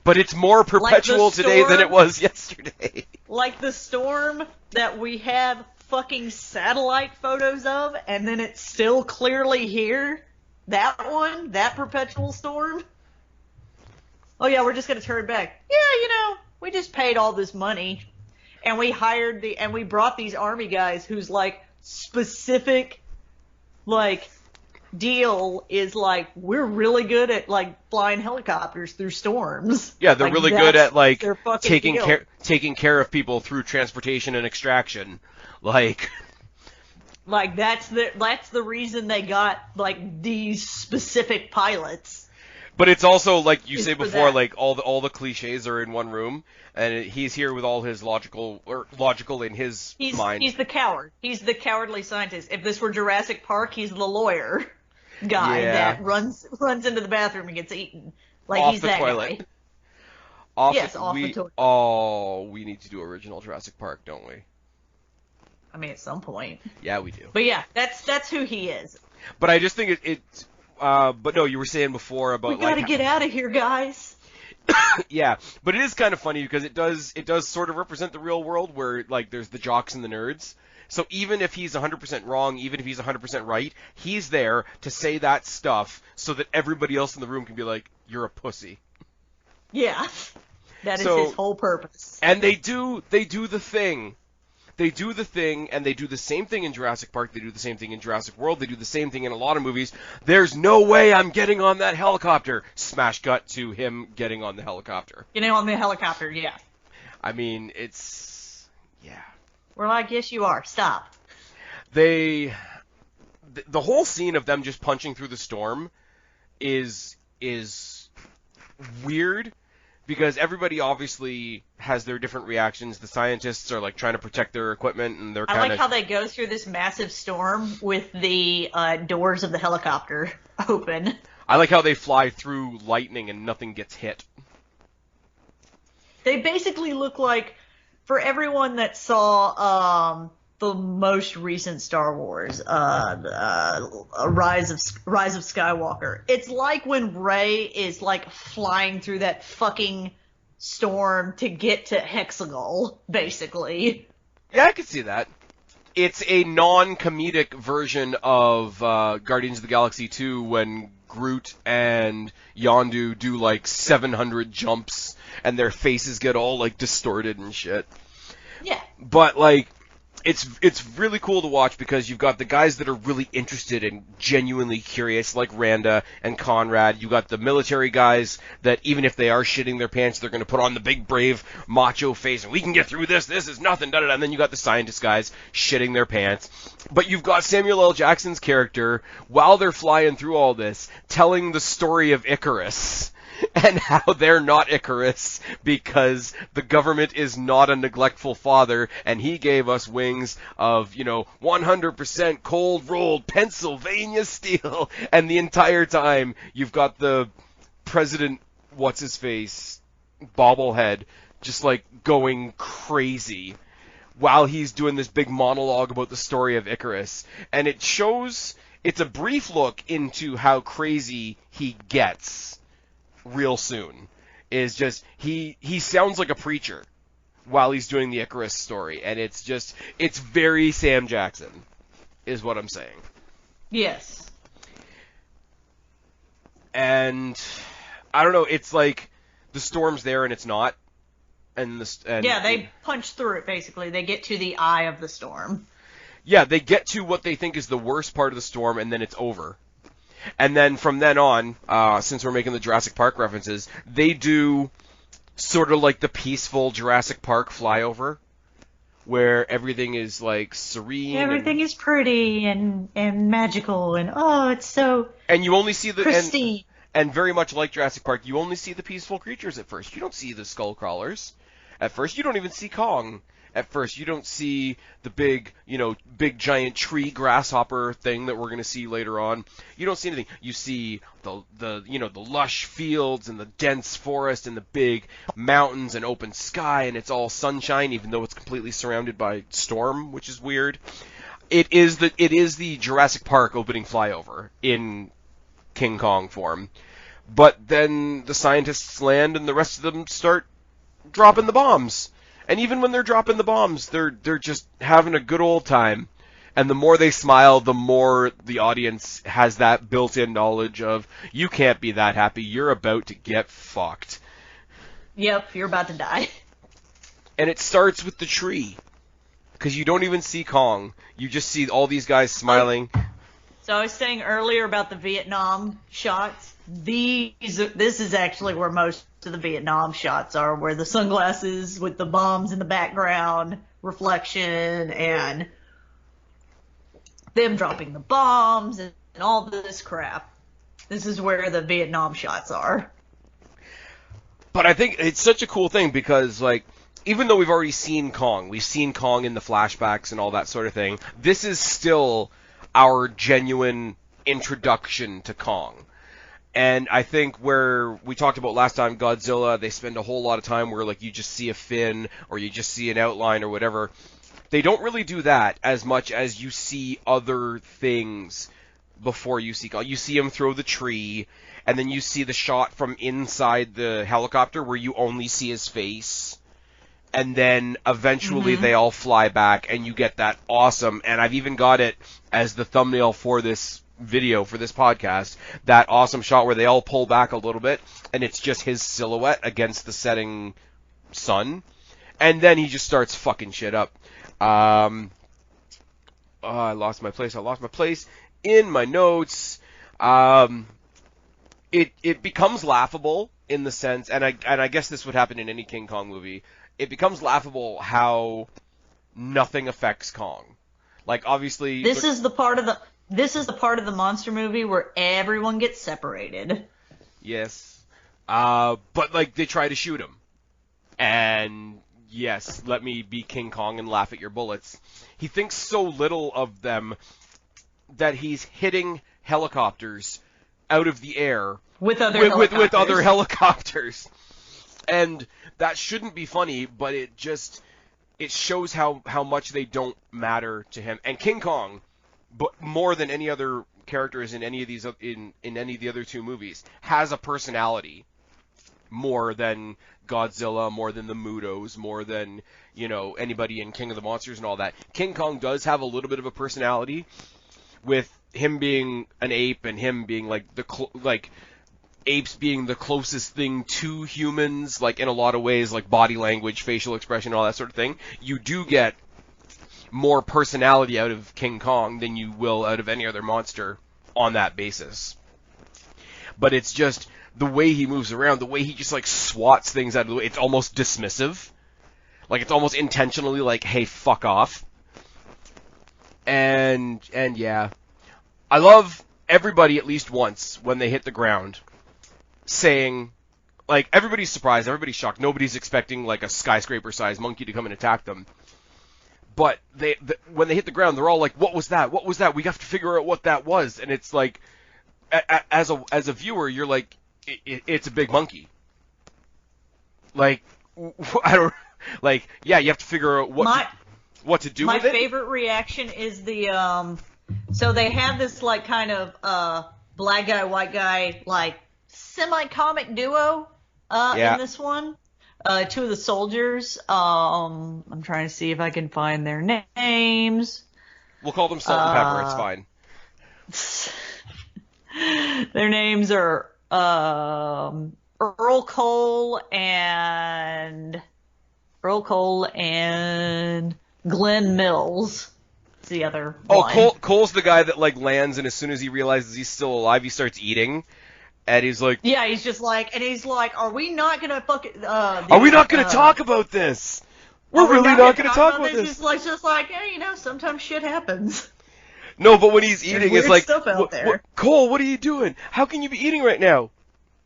But it's more perpetual today than it was yesterday. Like the storm that we have fucking satellite photos of, and then it's still clearly here? That one? That perpetual storm? Oh, yeah, we're just going to turn back. Yeah, we just paid all this money. And we brought these army guys whose like specific like deal is like we're really good at like flying helicopters through storms. Yeah, they're like, really good at like taking deal. taking care of people through transportation and extraction. Like that's the reason they got like these specific pilots. But it's also like you say before, that. like all the cliches are in one room, and he's here with all his logical in his mind. He's the coward. He's the cowardly scientist. If this were Jurassic Park, he's the lawyer guy that runs into the bathroom and gets eaten. Like off he's the that toilet. guy. Off the toilet. Oh, we need to do original Jurassic Park, don't we? I mean, at some point. Yeah, we do. But yeah, that's who he is. But I just think it's. But no, you were saying before about we gotta get out of here, guys. Yeah, but it is kind of funny because it does sort of represent the real world where like there's the jocks and the nerds. So even if he's 100% wrong, even if he's 100% right, he's there to say that stuff so that everybody else in the room can be like, "You're a pussy." Yeah, that is his whole purpose. And they do the thing. They do the thing, and they do the same thing in Jurassic Park. They do the same thing in Jurassic World. They do the same thing in a lot of movies. There's no way I'm getting on that helicopter. Smash cut to him getting on the helicopter. Getting on the helicopter, yeah. I mean, it's... yeah. We're like, yes, you are. Stop. The whole scene of them just punching through the storm is weird. Because everybody obviously has their different reactions. The scientists are like trying to protect their equipment, and they're kind of... I like how they go through this massive storm with the doors of the helicopter open. I like how they fly through lightning and nothing gets hit. They basically look like, for everyone that saw the most recent Star Wars, Rise of Skywalker. It's like when Rey is like flying through that fucking storm to get to Hexagon, basically. Yeah, I could see that. It's a non-comedic version of Guardians of the Galaxy 2 when Groot and Yondu do like 700 jumps and their faces get all like distorted and shit. Yeah. But like, it's really cool to watch because you've got the guys that are really interested and genuinely curious, like Randa and Conrad. You got the military guys that even if they are shitting their pants, they're going to put on the big brave macho face and we can get through this. This is nothing. Da da da. And then you got the scientist guys shitting their pants. But you've got Samuel L. Jackson's character while they're flying through all this, telling the story of Icarus. And how they're not Icarus because the government is not a neglectful father and he gave us wings of, 100% cold rolled Pennsylvania steel. And the entire time you've got the president, what's-his-face, bobblehead, just like going crazy while he's doing this big monologue about the story of Icarus. And it shows, it's a brief look into how crazy he gets. Real soon is just he sounds like a preacher while he's doing the Icarus story, and it's very Sam Jackson is what I'm saying. Yes. And I don't know, it's like the storm's there and it's not, and they punch through it. Basically, they get to the eye of the storm. Yeah, they get to what they think is the worst part of the storm, and then it's over. And then from then on, since we're making the Jurassic Park references, they do sort of like the peaceful Jurassic Park flyover, where everything is like serene. Everything is pretty and magical and it's so and you only see the pristine. And very much like Jurassic Park, you only see the peaceful creatures at first. You don't see the skull crawlers. At first, you don't even see Kong. At first, you don't see the big giant tree grasshopper thing that we're going to see later on. You don't see anything. You see the lush fields and the dense forest and the big mountains and open sky, and it's all sunshine, even though it's completely surrounded by storm, which is weird. It is the Jurassic Park opening flyover in King Kong form. But then the scientists land and the rest of them start dropping the bombs. And even when they're dropping the bombs, they're just having a good old time. And the more they smile, the more the audience has that built-in knowledge of, you can't be that happy, you're about to get fucked. Yep, you're about to die. And it starts with the tree. Because you don't even see Kong. You just see all these guys smiling. So I was saying earlier about the Vietnam shots. This is actually where most of the Vietnam shots are, where the sunglasses with the bombs in the background, reflection, and them dropping the bombs and all this crap. This is where the Vietnam shots are. But I think it's such a cool thing because, like, even though we've already seen Kong, we've seen Kong in the flashbacks and all that sort of thing, this is still our genuine introduction to Kong. And I think where we talked about last time, Godzilla, they spend a whole lot of time where, like, you just see a fin or you just see an outline or whatever. They don't really do that as much as you see other things before you see Kong. You see him throw the tree, and then you see the shot from inside the helicopter where you only see his face. And then eventually they all fly back, and you get that awesome, and I've even got it as the thumbnail for this video, for this podcast, that awesome shot where they all pull back a little bit, and it's just his silhouette against the setting sun. And then he just starts fucking shit up. I lost my place in my notes. It becomes laughable in the sense, and I guess this would happen in any King Kong movie. It becomes laughable how nothing affects Kong. Like, obviously, this is the part of the monster movie where everyone gets separated. Yes, but like they try to shoot him, and yes, let me be King Kong and laugh at your bullets. He thinks so little of them that he's hitting helicopters out of the air with other helicopters. And that shouldn't be funny, but it shows how much they don't matter to him. And King Kong, but more than any other characters in any of these in any of the other two movies, has a personality more than Godzilla, more than the Mutos, more than, you know, anybody in King of the Monsters and all that. King Kong does have a little bit of a personality, with him being an ape and him being like apes being the closest thing to humans, like in a lot of ways, like body language, facial expression, all that sort of thing. You do get more personality out of King Kong than you will out of any other monster on that basis. But it's just the way he moves around, the way he just like swats things out of the way. It's almost dismissive. Like, it's almost intentionally like, hey, fuck off. And yeah. I love everybody at least once when they hit the ground saying, like, everybody's surprised, everybody's shocked, nobody's expecting, like, a skyscraper-sized monkey to come and attack them. But when they hit the ground, they're all like, what was that? What was that? We have to figure out what that was. And it's like, as a viewer, you're like, it's a big monkey. Like, I don't, like, yeah, you have to figure out what to do with it. My favorite reaction is so they have this, like, kind of, black guy, white guy, like, semi-comic duo, in this one. Two of the soldiers, I'm trying to see if I can find their names. We'll call them Salt and Pepper, it's fine. Their names are, Earl Cole and Glenn Mills. It's the other one. Cole's the guy that, like, lands, and as soon as he realizes he's still alive, he starts eating. And he's like... Yeah, he's just like... And he's like, are we not going to fucking... are we not going to talk about this? We're really not going to talk about this. He's just like, yeah, you know, sometimes shit happens. No, but when he's eating, it's like... Stuff out there. Cole, what are you doing? How can you be eating right now?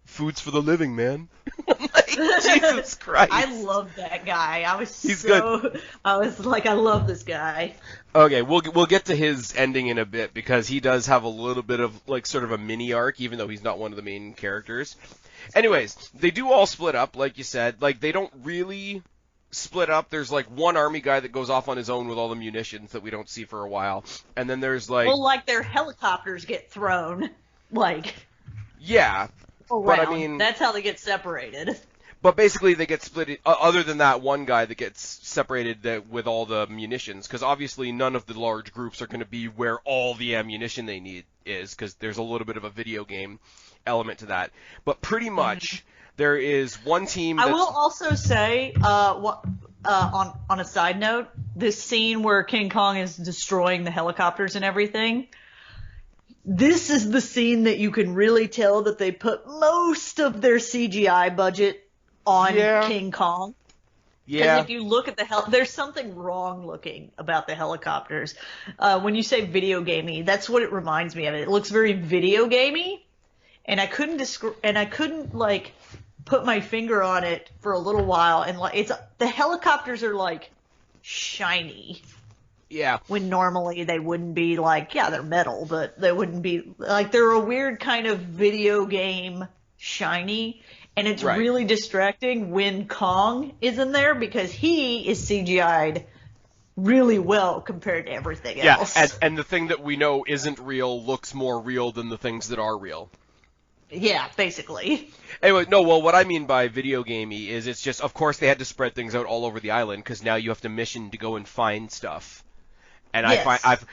Food's for the living, man. Like, Jesus Christ. I love that guy. Good. I was like, I love this guy. Okay, we'll get to his ending in a bit, because he does have a little bit of, like, sort of a mini arc, even though he's not one of the main characters. Anyways, they do all split up, like you said. Like, they don't really split up. There's, like, one army guy that goes off on his own with all the munitions that we don't see for a while. And then there's, like... Well, like, their helicopters get thrown. Like... Yeah. Around. But, I mean... That's how they get separated. But basically, they get split, other than that one guy that gets separated with all the munitions, because obviously none of the large groups are going to be where all the ammunition they need is, because there's a little bit of a video game element to that. But pretty much, there is one team that's... I will also say, on a side note, this scene where King Kong is destroying the helicopters and everything, this is the scene that you can really tell that they put most of their CGI budget on King Kong. Yeah. Because if you look at there's something wrong looking about the helicopters. When you say video gamey, that's what it reminds me of. It looks very video gamey, and I couldn't like put my finger on it for a little while, and like the helicopters are like shiny. Yeah. When normally they wouldn't be like, yeah, they're metal, but they wouldn't be like, they're a weird kind of video game shiny. And it's really distracting when Kong is in there because he is CGI'd really well compared to everything else. Yeah, and the thing that we know isn't real looks more real than the things that are real. Yeah, basically. Anyway, no, well, what I mean by video gamey is it's just, of course, they had to spread things out all over the island because now you have to mission to go and find stuff. And I've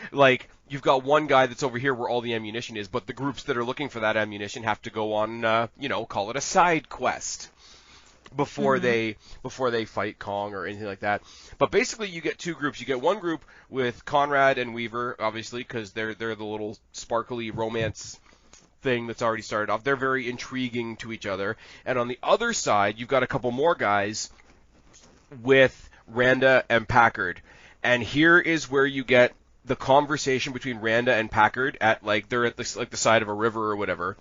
you've got one guy that's over here where all the ammunition is, but the groups that are looking for that ammunition have to go on, call it a side quest before they fight Kong or anything like that. But basically, you get two groups. You get one group with Conrad and Weaver, obviously, because they're the little sparkly romance thing that's already started off. They're very intriguing to each other. And on the other side, you've got a couple more guys with Randa and Packard. And here is where you get the conversation between Randa and Packard they're at the side of a river or whatever.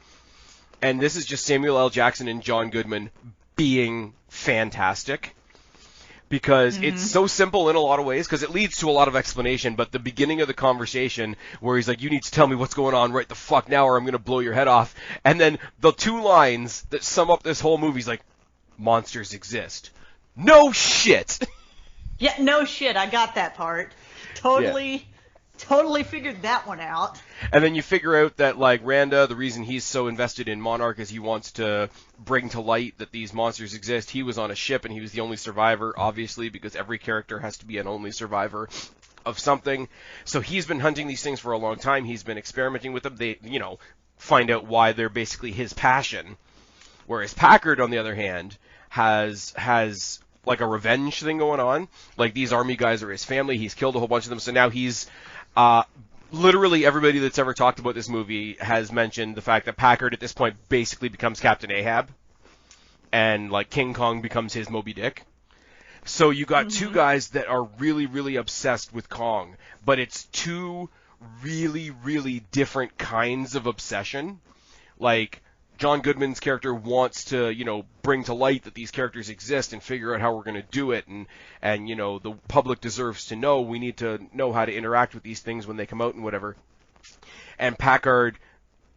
And this is just Samuel L. Jackson and John Goodman being fantastic. Because it's so simple in a lot of ways, because it leads to a lot of explanation, but the beginning of the conversation where he's like, you need to tell me what's going on right the fuck now or I'm going to blow your head off. And then the two lines that sum up this whole movie is like, monsters exist. No shit! Yeah, no shit, I got that part. Totally figured that one out. And then you figure out that, like, Randa, the reason he's so invested in Monarch is he wants to bring to light that these monsters exist. He was on a ship and he was the only survivor, obviously, because every character has to be an only survivor of something. So he's been hunting these things for a long time. He's been experimenting with them. They, find out why they're basically his passion. Whereas Packard, on the other hand, has like a revenge thing going on. Like, these army guys are his family. He's killed a whole bunch of them. So now he's literally everybody that's ever talked about this movie has mentioned the fact that Packard at this point basically becomes Captain Ahab, and like King Kong becomes his Moby Dick. So you got two guys that are really, really obsessed with Kong, but it's two really, really different kinds of obsession. Like, John Goodman's character wants to, bring to light that these characters exist and figure out how we're going to do it, and the public deserves to know. We need to know how to interact with these things when they come out and whatever. And Packard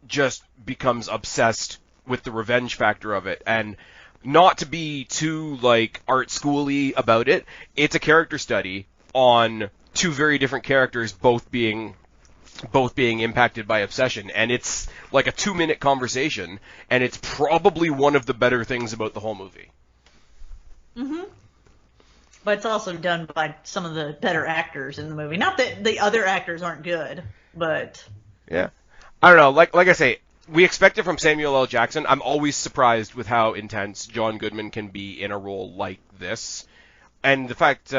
just becomes obsessed with the revenge factor of it. And not to be too, art schooly about it, it's a character study on two very different characters both being impacted by obsession, and it's like a 2-minute conversation, and it's probably one of the better things about the whole movie. But it's also done by some of the better actors in the movie. Not that the other actors aren't good, but yeah, I don't know. Like I say, we expect it from Samuel L. Jackson. I'm always surprised with how intense John Goodman can be in a role like this, and the fact.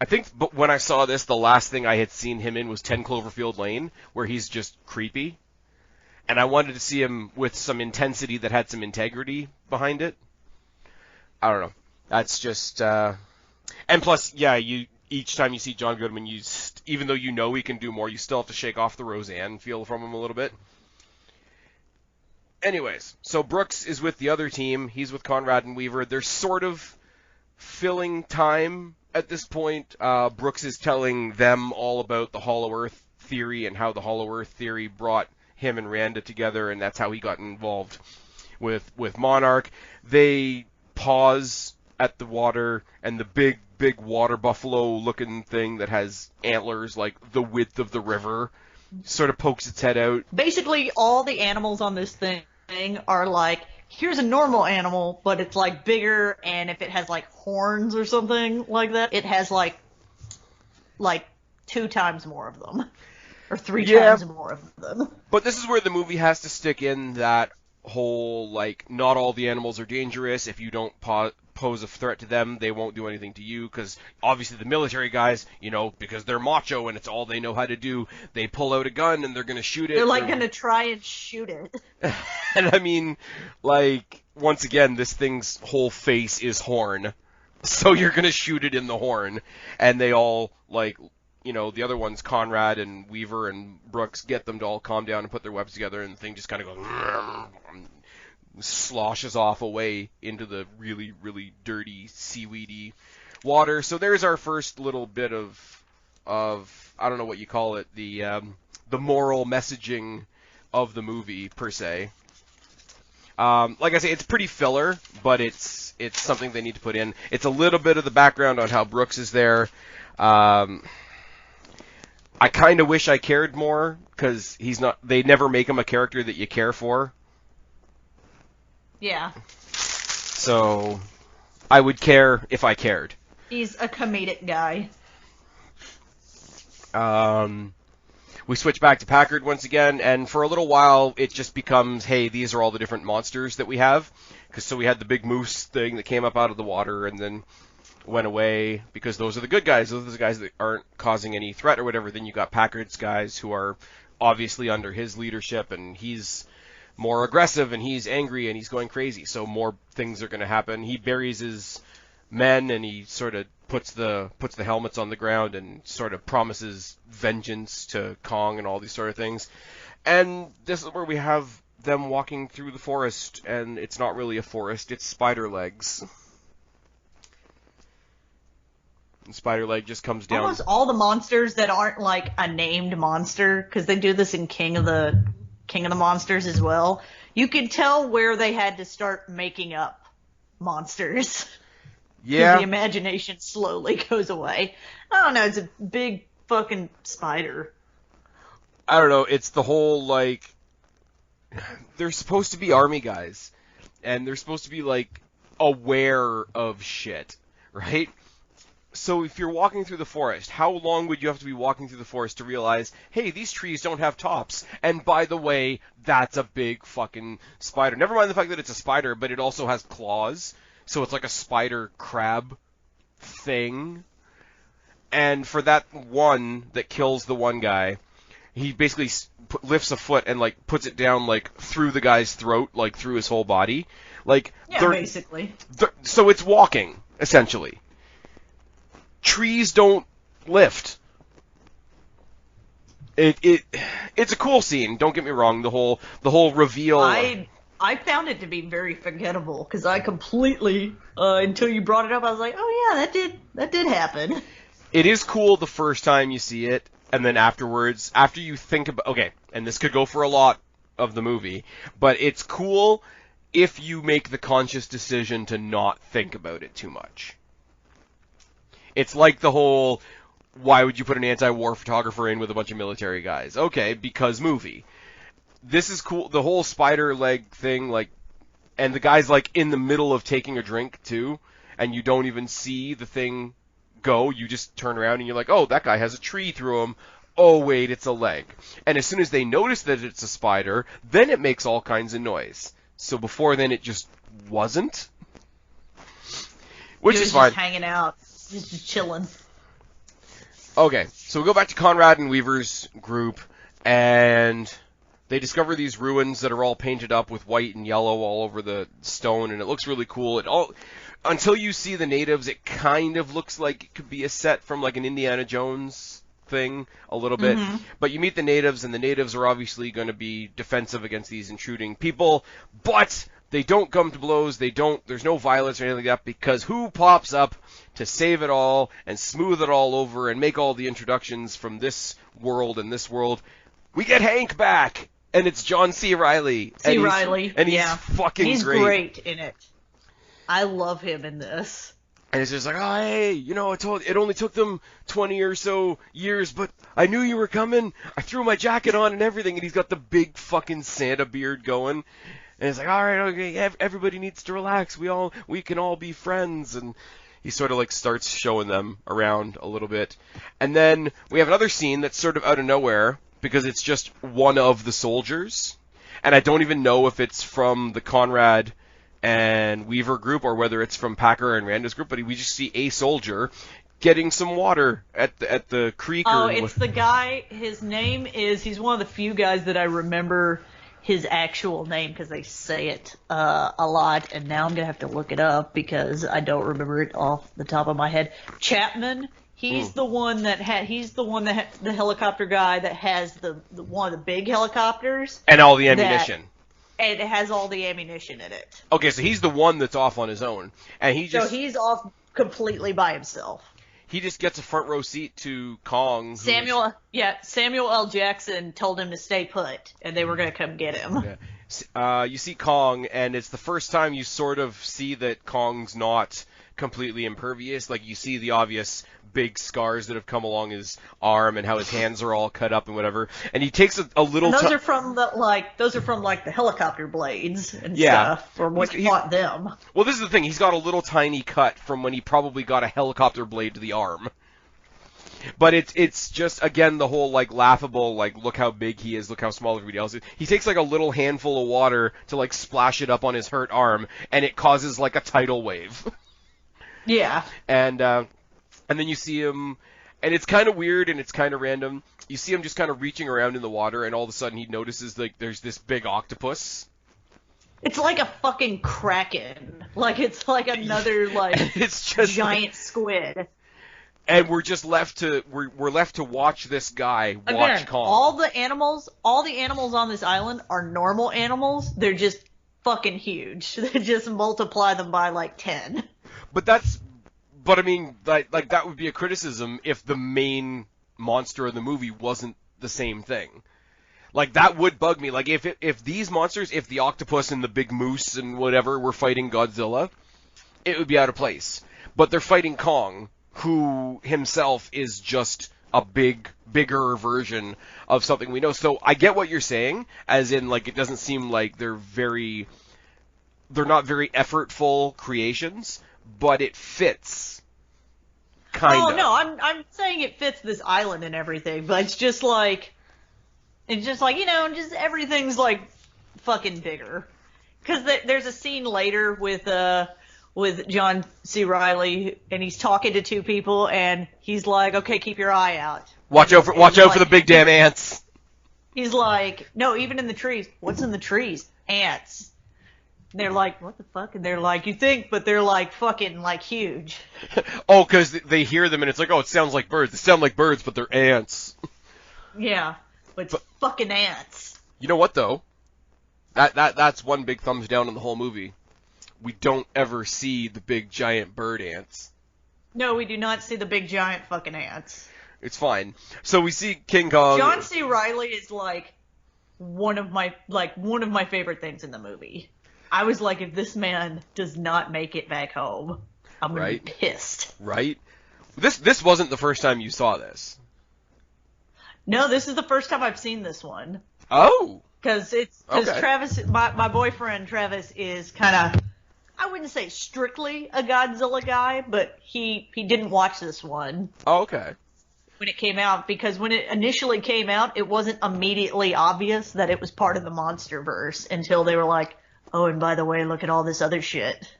I think when I saw this, the last thing I had seen him in was 10 Cloverfield Lane, where he's just creepy. And I wanted to see him with some intensity that had some integrity behind it. I don't know. That's just... And plus, yeah, each time you see John Goodman, even though he can do more, you still have to shake off the Roseanne feel from him a little bit. Anyways, so Brooks is with the other team. He's with Conrad and Weaver. They're sort of filling time at this point. Brooks is telling them all about the Hollow Earth theory and how the Hollow Earth theory brought him and Randa together, and that's how he got involved with Monarch. They pause at the water, and the big water buffalo looking thing that has antlers like the width of the river sort of pokes its head out. Basically, all the animals on this thing are like, here's a normal animal, but it's like bigger, and if it has like horns or something like that, it has like 2 times more of them, or 3 times more of them. But this is where the movie has to stick in that whole, like, not all the animals are dangerous. If you don't pose a threat to them, they won't do anything to you, because obviously the military guys, you know, because they're macho and it's all they know how to do, they pull out a gun and they're going to shoot it. They're, like, going to try and shoot it. And I mean, like, once again, this thing's whole face is horn. So you're going to shoot it in the horn. And they all, like, you know, the other ones, Conrad and Weaver and Brooks, get them to all calm down and put their weapons together, and the thing just kind of goes, sloshes off away into the really, really dirty, seaweedy water. So there's our first little bit of I don't know what you call it, the moral messaging of the movie, per se. Like I say, it's pretty filler, but it's something they need to put in. It's a little bit of the background on how Brooks is there. I kind of wish I cared more, because they never make him a character that you care for. Yeah. So, I would care if I cared. He's a comedic guy. We switch back to Packard once again, and for a little while, it just becomes, hey, these are all the different monsters that we have. So we had the big moose thing that came up out of the water, and then went away, because those are the good guys. Those are the guys that aren't causing any threat or whatever. Then you got Packard's guys, who are obviously under his leadership, and he's more aggressive, and he's angry, and he's going crazy. So more things are going to happen. He buries his men, and he sort of puts the helmets on the ground, and sort of promises vengeance to Kong and all these sort of things. And this is where we have them walking through the forest, and it's not really a forest, it's spider legs. And Spider-Leg just comes down. Almost all the monsters that aren't like a named monster, because they do this in King of the Monsters as well. You could tell where they had to start making up monsters. Yeah. The imagination slowly goes away. I don't know, it's a big fucking spider. I don't know, it's the whole, like, they're supposed to be army guys, and they're supposed to be, like, aware of shit, right? So if you're walking through the forest, how long would you have to be walking through the forest to realize, hey, these trees don't have tops, and by the way, that's a big fucking spider. Never mind the fact that it's a spider, but it also has claws, so it's like a spider crab thing. And for that one that kills the one guy, he basically lifts a foot and, like, puts it down, like, through the guy's throat, like, through his whole body. Like, yeah, basically. So it's walking, essentially. Trees don't lift. It's a cool scene. Don't get me wrong. The whole reveal. I found it to be very forgettable, because I completely until you brought it up, I was like, oh yeah, that did happen. It is cool the first time you see it, and then afterwards, after you think about, okay, and this could go for a lot of the movie, but it's cool if you make the conscious decision to not think about it too much. It's like the whole, why would you put an anti-war photographer in with a bunch of military guys? Okay, because movie. This is cool. The whole spider leg thing, like, and the guy's, like, in the middle of taking a drink, too, and you don't even see the thing go. You just turn around and you're like, oh, that guy has a tree through him. Oh, wait, it's a leg. And as soon as they notice that it's a spider, then it makes all kinds of noise. So before then, it just wasn't. Which is fine. Just hanging out. Just chilling. Okay, so we go back to Conrad and Weaver's group, and they discover these ruins that are all painted up with white and yellow all over the stone, and it looks really cool. Until you see the natives, it kind of looks like it could be a set from like an Indiana Jones thing, a little bit. Mm-hmm. But you meet the natives, and the natives are obviously going to be defensive against these intruding people, but they don't come to blows. There's no violence or anything like that, because who pops up to save it all and smooth it all over and make all the introductions from this world and this world? We get Hank back, and it's John C. Reilly. And he's fucking great. He's great in it. I love him in this. And it's just like, oh, hey, you know, it only took them 20 or so years, but I knew you were coming. I threw my jacket on and everything, and he's got the big fucking Santa beard going. And it's like, all right, okay, everybody needs to relax. We can all be friends. And he sort of like starts showing them around a little bit. And then we have another scene that's sort of out of nowhere, because it's just one of the soldiers. and I don't even know if it's from the Conrad and Weaver group or whether it's from Packer and Randa's group, but we just see a soldier getting some water at the creek. Oh, it's the guy. His name is. He's one of the few guys that I remember his actual name because they say it a lot, and now I'm gonna have to look it up because I don't remember it off the top of my head. Chapman. He's the one that the helicopter guy that has the one of the big helicopters and all the ammunition. And it has all the ammunition in it. Okay, so he's the one that's off on his own, and so he's off completely by himself. He just gets a front row seat to Kong. Samuel L. Jackson told him to stay put, and they were going to come get him. Yeah. You see Kong, and it's the first time you sort of see that Kong's not completely impervious. Like, you see the obvious big scars that have come along his arm and how his hands are all cut up and whatever. And he takes a little. And those are from the helicopter blades and stuff, or what he fought them. Well, this is the thing. He's got a little tiny cut from when he probably got a helicopter blade to the arm. But it's just, again, the whole, like, laughable, like, look how big he is, look how small everybody else is. He takes, like, a little handful of water to, like, splash it up on his hurt arm, and it causes, like, a tidal wave. Yeah. And then you see him, and it's kind of weird and it's kind of random. You see him just kind of reaching around in the water, and all of a sudden he notices, like, there's this big octopus. It's like a fucking kraken. Like, it's like another, like, it's just giant squid. And we're just left to watch this guy watch Kong. All the animals on this island are normal animals. They're just fucking huge. They just multiply them by like 10. But I mean, like that would be a criticism if the main monster of the movie wasn't the same thing. Like, that would bug me. Like, if these monsters, if the octopus and the big moose and whatever were fighting Godzilla, it would be out of place. But they're fighting Kong, who himself is just a bigger version of something we know. So I get what you're saying, as in, like, it doesn't seem like they're not very effortful creations, but it fits. Kind of. Oh no, I'm saying it fits this island and everything, but it's just like, just everything's like fucking bigger. Because there's a scene later with John C. Reilly, and he's talking to two people, and he's like, "Okay, keep your eye out. Watch out for the big damn ants." He's like, "No, even in the trees. What's in the trees? Ants." And they're like, "What the fuck?" And they're like, "You think," but they're like fucking like huge. Oh, because they hear them, and it's like, "Oh, it sounds like birds. They sound like birds, but they're ants." Yeah, but it's fucking ants. You know what though? That's one big thumbs down on the whole movie. We don't ever see the big giant bird ants. No, we do not see the big giant fucking ants. It's fine. So we see King Kong. John C. Reilly is like one of my favorite things in the movie. I was like, if this man does not make it back home, I'm gonna be pissed. Right? This wasn't the first time you saw this. No, this is the first time I've seen this one. Oh. Because Travis, my boyfriend Travis, is kind of, I wouldn't say strictly a Godzilla guy, but he didn't watch this one. Oh, okay. When it came out, because when it initially came out, it wasn't immediately obvious that it was part of the MonsterVerse until they were like, "Oh, and by the way, look at all this other shit."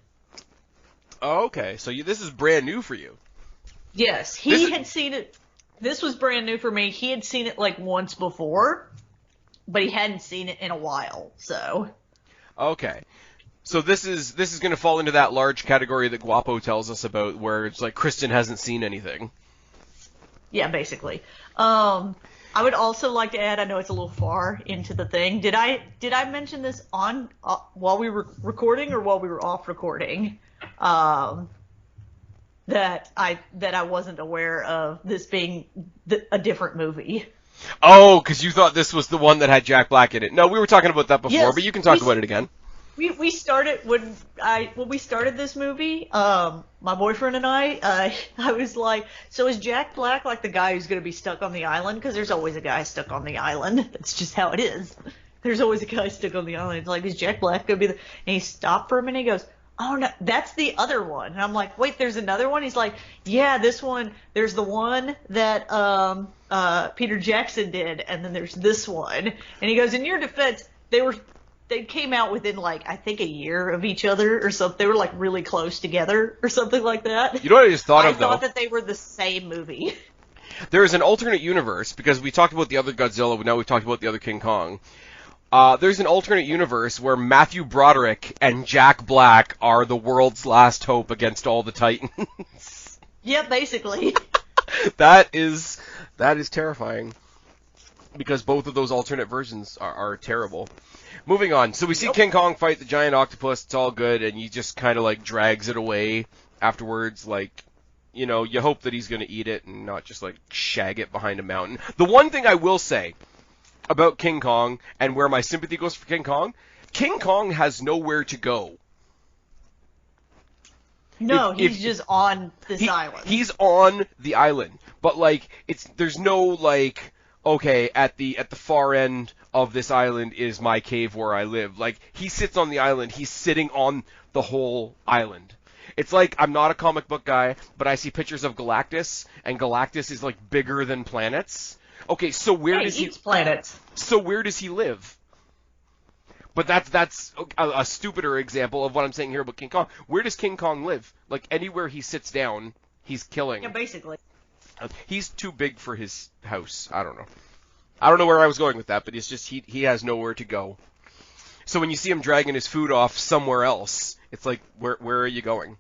Oh, okay. So this is brand new for you. Yes, he had seen it. This was brand new for me. He had seen it like once before, but he hadn't seen it in a while. So. Okay. So this is going to fall into that large category that Guapo tells us about, where it's like Kristen hasn't seen anything. Yeah, basically. I would also like to add, I know it's a little far into the thing. Did I mention this on while we were recording or while we were off recording? That I wasn't aware of this being a different movie. Oh, because you thought this was the one that had Jack Black in it. No, we were talking about that before, yes, but you can talk about it again. We started when we started this movie. My boyfriend and I was like, so is Jack Black like the guy who's going to be stuck on the island? Because there's always a guy stuck on the island. That's just how it is. There's always a guy stuck on the island. It's like, is Jack Black going to be the? And he stopped for a minute. He goes, "Oh no, that's the other one." And I'm like, "Wait, there's another one?" He's like, "Yeah, this one. There's the one that Peter Jackson did, and then there's this one." And he goes, "In your defense, they came out within, like, I think a year of each other or something. They were, like, really close together or something like that. You know what I just thought I of, though? thought that they were the same movie. There is an alternate universe, because we talked about the other Godzilla, now we've talked about the other King Kong. There's an alternate universe where Matthew Broderick and Jack Black are the world's last hope against all the Titans. Yeah, basically. That is terrifying, because both of those alternate versions are terrible. Moving on. So we see King Kong fight the giant octopus. It's all good, and he just kind of, like, drags it away afterwards. Like, you know, you hope that he's going to eat it and not just, like, shag it behind a mountain. The one thing I will say about King Kong, and where my sympathy goes for King Kong has nowhere to go. No, he's just on this island. He's on the island, but, like, there's no, like, okay, at the far end of this island is my cave where I live. Like, he sits on the island. He's sitting on the whole island. It's like, I'm not a comic book guy, but I see pictures of Galactus, and Galactus is, like, bigger than planets. Okay, so where does he... planets. So where does he live? But that's a stupider example of what I'm saying here about King Kong. Where does King Kong live? Like, anywhere he sits down, he's killing. Yeah, basically. He's too big for his house. I don't know where I was going with that, but it's just he has nowhere to go. So when you see him dragging his food off somewhere else, it's like, where are you going?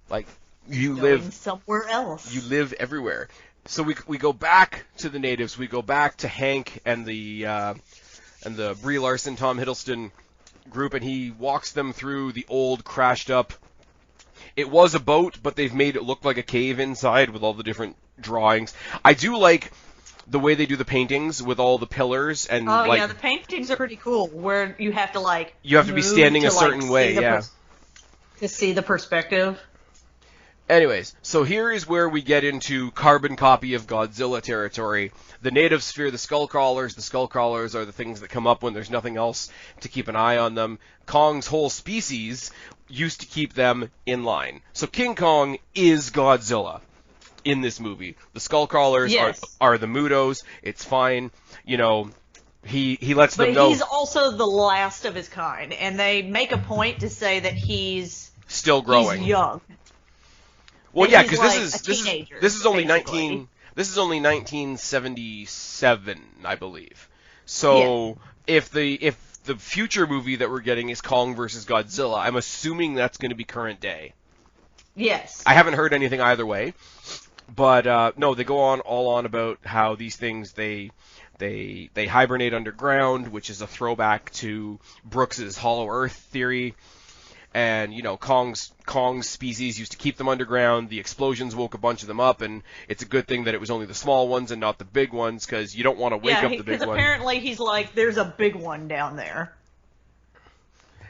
Like, you live somewhere else. You live everywhere. So we go back to the natives. We go back to Hank and the Brie Larson, Tom Hiddleston group, and he walks them through the old crashed up. It was a boat, but they've made it look like a cave inside with all the different drawings. I do like the way they do the paintings with all the pillars and yeah, the paintings are pretty cool. Where you have to be standing a certain way, yeah, to see the perspective. Anyways, so here is where we get into carbon copy of Godzilla territory. The natives fear the skullcrawlers. The skullcrawlers are the things that come up when there's nothing else to keep an eye on them. Kong's whole species used to keep them in line. So King Kong is Godzilla in this movie. The skullcrawlers are the Mudos. It's fine. You know, he lets them know. But he's also the last of his kind, and they make a point to say that he's still growing. He's young. Well, yeah, because this is only basically. This is only 1977, I believe. So if the future movie that we're getting is Kong versus Godzilla, I'm assuming that's going to be current day. Yes. I haven't heard anything either way, but no, they go all on about how these things they hibernate underground, which is a throwback to Brooks's Hollow Earth theory. And, you know, Kong's species used to keep them underground. The explosions woke a bunch of them up, and it's a good thing that it was only the small ones and not the big ones, because you don't want to wake up the big one. Because apparently he's like, there's a big one down there.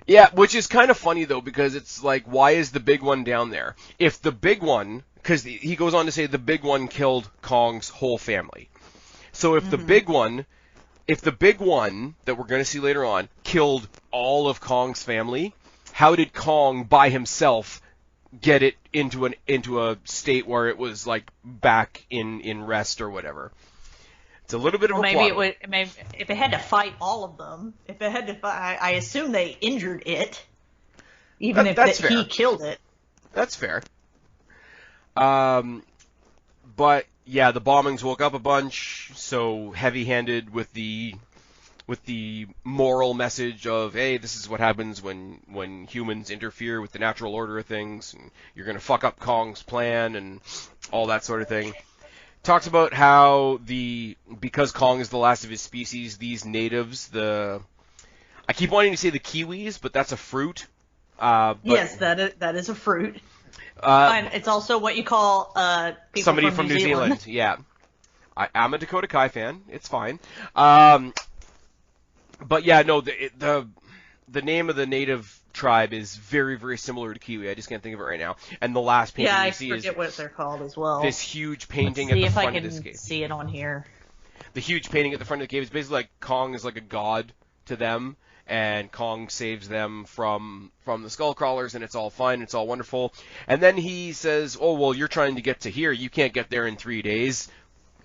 Yeah, which is kind of funny, though, because it's like, why is the big one down there? If the big one, because he goes on to say the big one killed Kong's whole family. So if the big one that we're going to see later on killed all of Kong's family, how did Kong by himself get it into a state where it was like back in rest or whatever? It's a little bit of a plot. Maybe if it had to fight all of them, if it had to fight, I assume they injured it, even if he killed it. That's fair. But yeah, the bombings woke up a bunch, so heavy-handed with the moral message of, hey, this is what happens when humans interfere with the natural order of things, and you're going to fuck up Kong's plan and all that sort of thing. Talks about how because Kong is the last of his species, these natives, I keep wanting to say the kiwis, but that's a fruit. Yes, that is a fruit. And it's also what you call people somebody from New Zealand. Yeah. I'm a Dakota Kai fan. It's fine. But yeah, no, the name of the native tribe is very, very similar to Kiwi. I just can't think of it right now. And the last painting you see is... Yeah, I forget what they're called as well. This huge painting at the front of this cave. See if I can see it on here. The huge painting at the front of the cave is basically like Kong is like a god to them, and Kong saves them from the skullcrawlers, and it's all fine, it's all wonderful. And then he says, oh, well, you're trying to get to here. You can't get there in 3 days.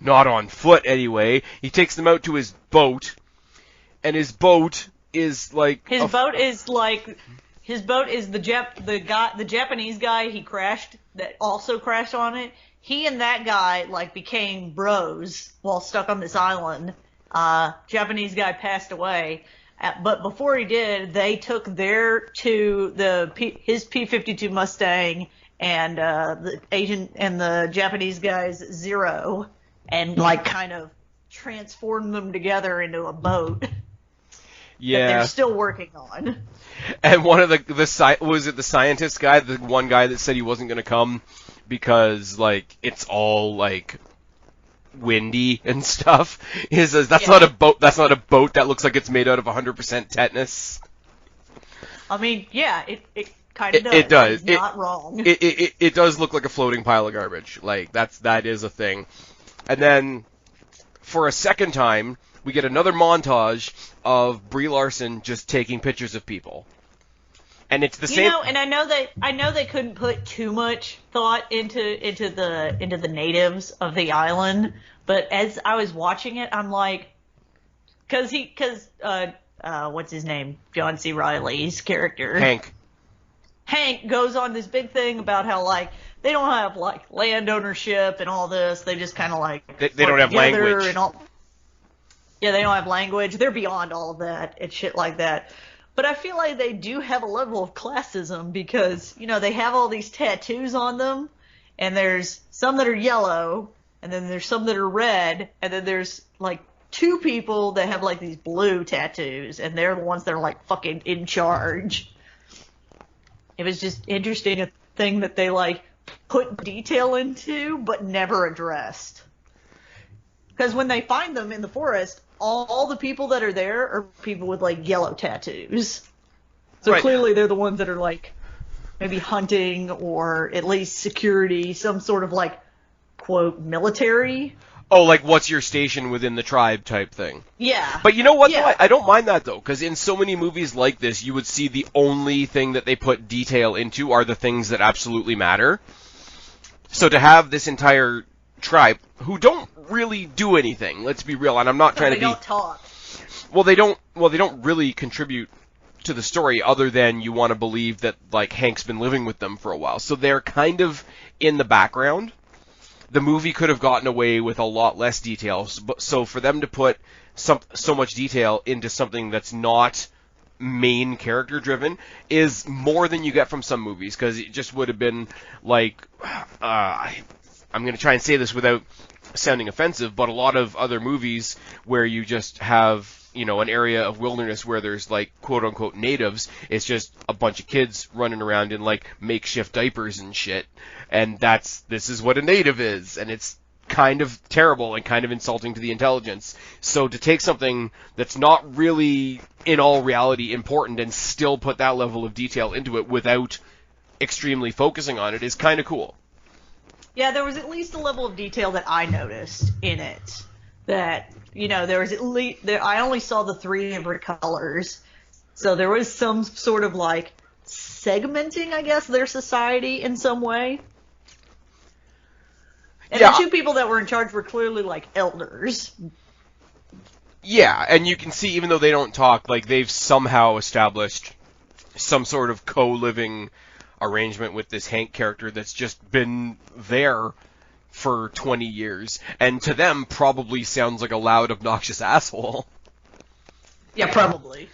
Not on foot, anyway. He takes them out to his boat, And his boat is like... His boat is the Japanese guy he crashed, that also crashed on it. He and that guy, like, became bros while stuck on this island. Japanese guy passed away. But before he did, they took his P-52 Mustang and the Asian and the Japanese guy's Zero, and like kind of transformed them together into a boat. Yeah. That they're still working on. And one of was it the scientist guy, the one guy that said he wasn't going to come because like it's all like windy and stuff. He says that's not a boat. That's not a boat. That looks like it's made out of 100% tetanus. I mean, yeah, it kind of does. It does. It's not wrong. It does look like a floating pile of garbage. Like that is a thing. And then for a second time, we get another montage of Brie Larson just taking pictures of people. And it's the same. And I know they couldn't put too much thought into the natives of the island, but as I was watching it, I'm like, because what's his name? John C. Reilly's character, Hank goes on this big thing about how like they don't have like land ownership and all this. They just kind of like they don't have language and all. Yeah, they don't have language. They're beyond all of that and shit like that. But I feel like they do have a level of classism because, you know, they have all these tattoos on them, and there's some that are yellow, and then there's some that are red, and then there's, like, 2 people that have, like, these blue tattoos, and they're the ones that are, like, fucking in charge. It was just interesting, a thing that they, like, put detail into, but never addressed. Because when they find them in the forest, all the people that are there are people with, like, yellow tattoos. So right. Clearly they're the ones that are, like, maybe hunting or at least security, some sort of, like, quote, military. Oh, like, what's your station within the tribe type thing. Yeah. But you know what, yeah. though? I don't mind that, though, because in so many movies like this, you would see the only thing that they put detail into are the things that absolutely matter. So to have this entire tribe who don't really do anything, let's be real, and I'm not trying to be... They don't talk. Well, they don't really contribute to the story other than you want to believe that, like, Hank's been living with them for a while. So they're kind of in the background. The movie could have gotten away with a lot less details, so for them to put so much detail into something that's not main character driven is more than you get from some movies, because it just would have been like... I'm going to try and say this without sounding offensive, but a lot of other movies where you just have, you know, an area of wilderness where there's, like, quote-unquote natives, it's just a bunch of kids running around in, like, makeshift diapers and shit, and this is what a native is, and it's kind of terrible and kind of insulting to the intelligence. So to take something that's not really, in all reality, important and still put that level of detail into it without extremely focusing on it is kind of cool. Yeah, there was at least a level of detail that I noticed in it. That, you know, there was at least... I only saw the 3 different colors. So there was some sort of, like, segmenting, I guess, their society in some way. And the 2 people that were in charge were clearly, like, elders. Yeah, and you can see, even though they don't talk, like, they've somehow established some sort of co-living arrangement with this Hank character that's just been there for 20 years, and to them probably sounds like a loud, obnoxious asshole. Yeah, probably.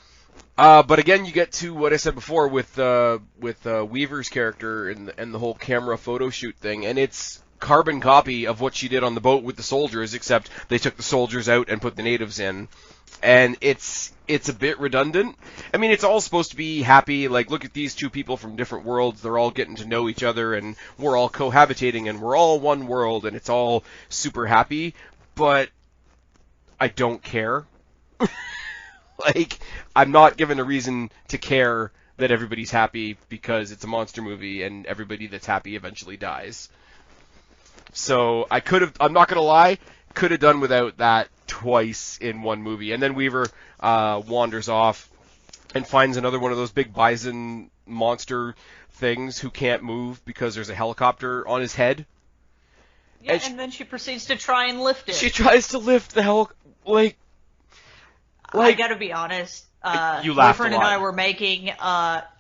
But again, you get to what I said before with Weaver's character and the whole camera photo shoot thing, and it's carbon copy of what she did on the boat with the soldiers, except they took the soldiers out and put the natives in. And it's a bit redundant. I mean, it's all supposed to be happy, like, look at these 2 people from different worlds, they're all getting to know each other, and we're all cohabitating, and we're all one world, and it's all super happy, but I don't care. Like, I'm not given a reason to care that everybody's happy because it's a monster movie, and everybody that's happy eventually dies. So, I'm not gonna lie, could have done without that twice in one movie. And then Weaver wanders off and finds another one of those big bison monster things who can't move because there's a helicopter on his head. Yeah, and then she proceeds to try and lift it. She tries to lift the like... I gotta be honest. You laughed boyfriend a lot. and I were making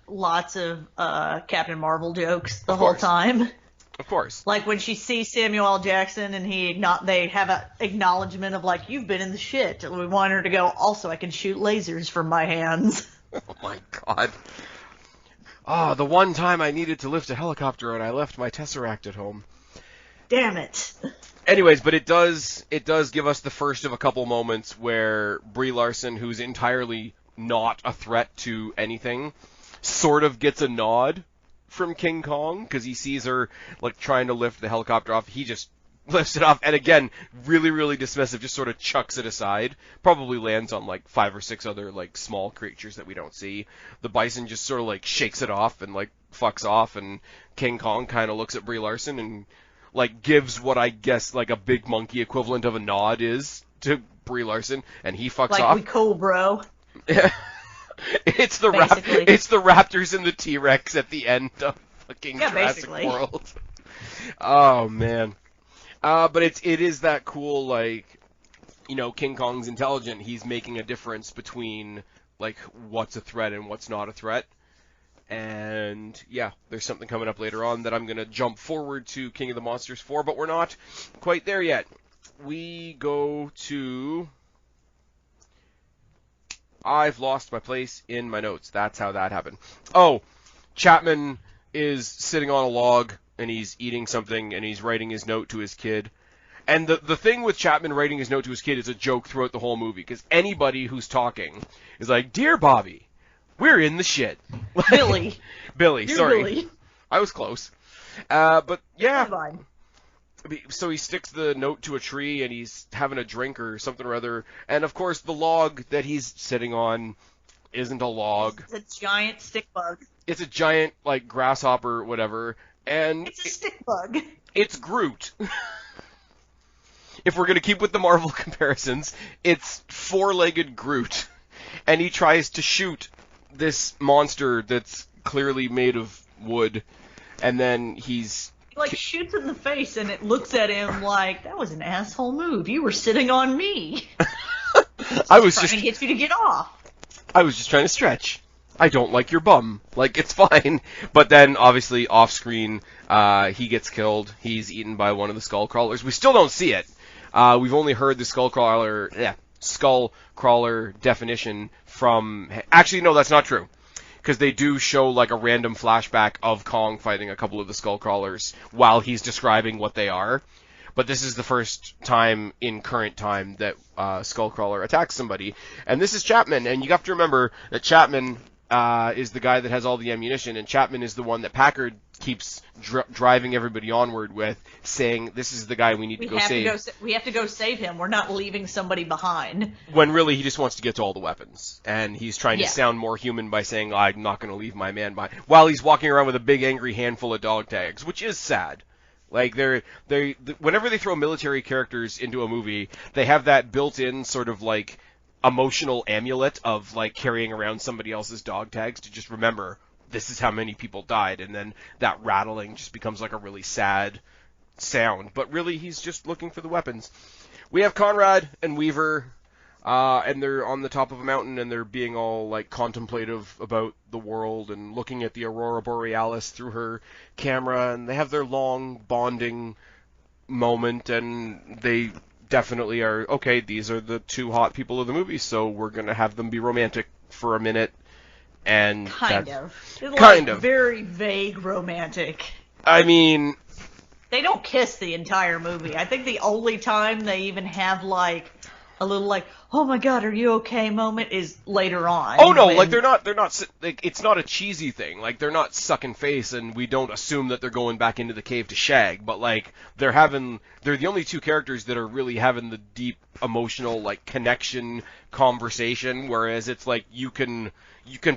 lots of Captain Marvel jokes the Of whole course. time. Of course. Like when she sees Samuel L. Jackson and they have an acknowledgement of like, you've been in the shit. And we want her to go, also I can shoot lasers from my hands. Oh my god. Oh, the one time I needed to lift a helicopter and I left my Tesseract at home. Damn it. Anyways, but it does give us the first of a couple moments where Brie Larson, who's entirely not a threat to anything, sort of gets a nod from King Kong, because he sees her like trying to lift the helicopter off. He just lifts it off, and again, really, really dismissive, just sort of chucks it aside. Probably lands on like 5 or 6 other like small creatures that we don't see. The bison just sort of like shakes it off and like fucks off, and King Kong kind of looks at Brie Larson and like gives what I guess like a big monkey equivalent of a nod is to Brie Larson, and he fucks like, off. we cool, bro. It's the Basically. it's the raptors and the T-Rex at the end of fucking Jurassic basically. World. Oh man. But it is that cool, like, you know, King Kong's intelligent. He's making a difference between like what's a threat and what's not a threat. And yeah, there's something coming up later on that I'm gonna jump forward to King of the Monsters for, but we're not quite there yet. We go to I've lost my place in my notes. That's how that happened. Oh, Chapman is sitting on a log, and he's eating something, and he's writing his note to his kid. And the thing with Chapman writing his note to his kid is a joke throughout the whole movie, because anybody who's talking is like, "Dear Bobby, we're in the shit." Billy. Billy, Dear sorry. Billy. I was close. But yeah. That's fine. So he sticks the note to a tree, and he's having a drink or something or other. And, of course, the log that he's sitting on isn't a log. It's a giant stick bug. It's a giant, like, grasshopper, whatever. And It's a stick bug. it's Groot. If we're going to keep with the Marvel comparisons, it's 4-legged Groot. And he tries to shoot this monster that's clearly made of wood. And then he's... Like shoots in the face, and it looks at him like, that was an asshole move. You were sitting on me. I was Trying to get you to get off. I was just trying to stretch. I don't like your bum. Like, it's fine. But then, obviously, off-screen, he gets killed. He's eaten by one of the skull crawlers. We still don't see it. We've only heard the skull crawler definition from... Actually, no, that's not true. Because they do show, like, a random flashback of Kong fighting a couple of the skull crawlers while he's describing what they are. But this is the first time in current time that Skullcrawler attacks somebody. And this is Chapman, and you have to remember that Chapman is the guy that has all the ammunition, and Chapman is the one that Packard keeps driving everybody onward with, saying, this is the guy we need to go save. We have to go save him. We're not leaving somebody behind. When really he just wants to get to all the weapons. And he's trying to sound more human by saying, I'm not going to leave my man behind. While he's walking around with a big angry handful of dog tags, which is sad. Like, whenever they throw military characters into a movie, they have that built-in sort of, like, emotional amulet of, like, carrying around somebody else's dog tags to just remember, this is how many people died, and then that rattling just becomes, like, a really sad sound. But really, he's just looking for the weapons. We have Conrad and Weaver, and they're on the top of a mountain, and they're being all, like, contemplative about the world and looking at the Aurora Borealis through her camera, and they have their long bonding moment, and they definitely are, okay, these are the two hot people of the movie, so we're going to have them be romantic for a minute, and... Kind of. Very vague romantic. I mean... They don't kiss the entire movie. I think the only time they even have, like, a little, like, oh my god, are you okay moment is later on. Oh no, like they're not, like, it's not a cheesy thing. Like, they're not sucking face, and we don't assume that they're going back into the cave to shag, but, like, they're the only two characters that are really having the deep emotional, like, connection conversation, whereas it's like, you can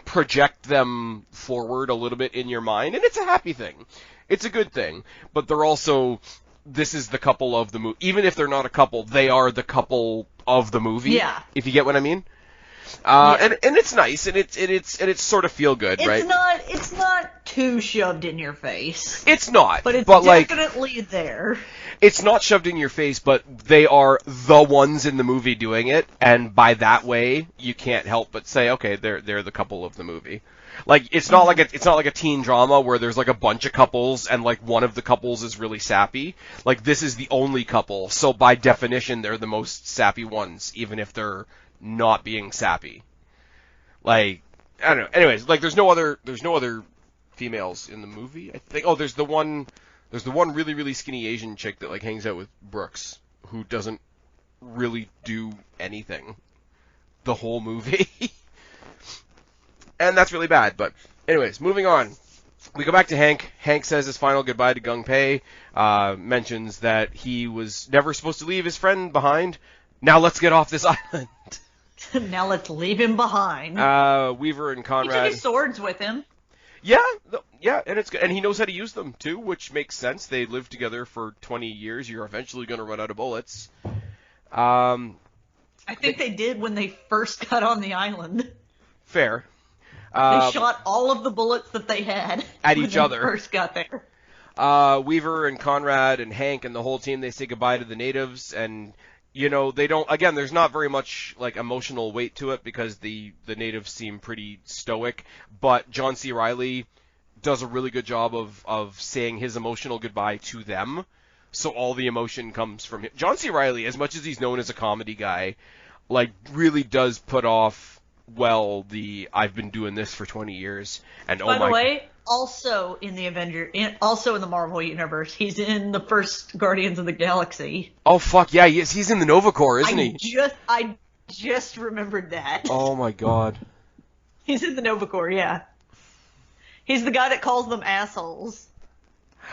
project them forward a little bit in your mind, and it's a happy thing. It's a good thing, but they're also, this is the couple of the movie. Even if they're not a couple, they are the couple of the movie. Yeah. If you get what I mean. And it's nice, and it's sort of feel good, right? It's not too shoved in your face. It's not. But it's like, definitely there. it's not shoved in your face, but they are the ones in the movie doing it, and by that way, you can't help but say, okay, they're the couple of the movie. Like, it's not like a teen drama where there's like a bunch of couples and like one of the couples is really sappy. Like, this is the only couple, so by definition, they're the most sappy ones, even if they're not being sappy. Like, I don't know. Anyways, like, there's no other females in the movie, I think. Oh, there's the one really, really skinny Asian chick that, like, hangs out with Brooks, who doesn't really do anything the whole movie. And that's really bad, but anyways, moving on. We go back to Hank. Hank says his final goodbye to Gung-Pei, mentions that he was never supposed to leave his friend behind. Now let's get off this island. Now let's leave him behind. Weaver and Conrad. He took his swords with him. Yeah, and it's good. And he knows how to use them, too, which makes sense. They lived together for 20 years. You're eventually going to run out of bullets. I think they did when they first got on the island. Fair. They shot all of the bullets that they had at each other. When they first got there. Weaver and Conrad and Hank and the whole team, they say goodbye to the natives, and, you know, they don't, again, there's not very much, like, emotional weight to it because the natives seem pretty stoic, but John C. Reilly does a really good job of saying his emotional goodbye to them, so all the emotion comes from him. John C. Reilly, as much as he's known as a comedy guy, like, really does put off well the I've been doing this for 20 years, and By the way, also in the also in the Marvel Universe, he's in the first Guardians of the Galaxy. Oh fuck yeah, he's in the Nova Corps, isn't he? I just remembered that. Oh my god. He's in the Nova Corps, yeah. He's the guy that calls them assholes.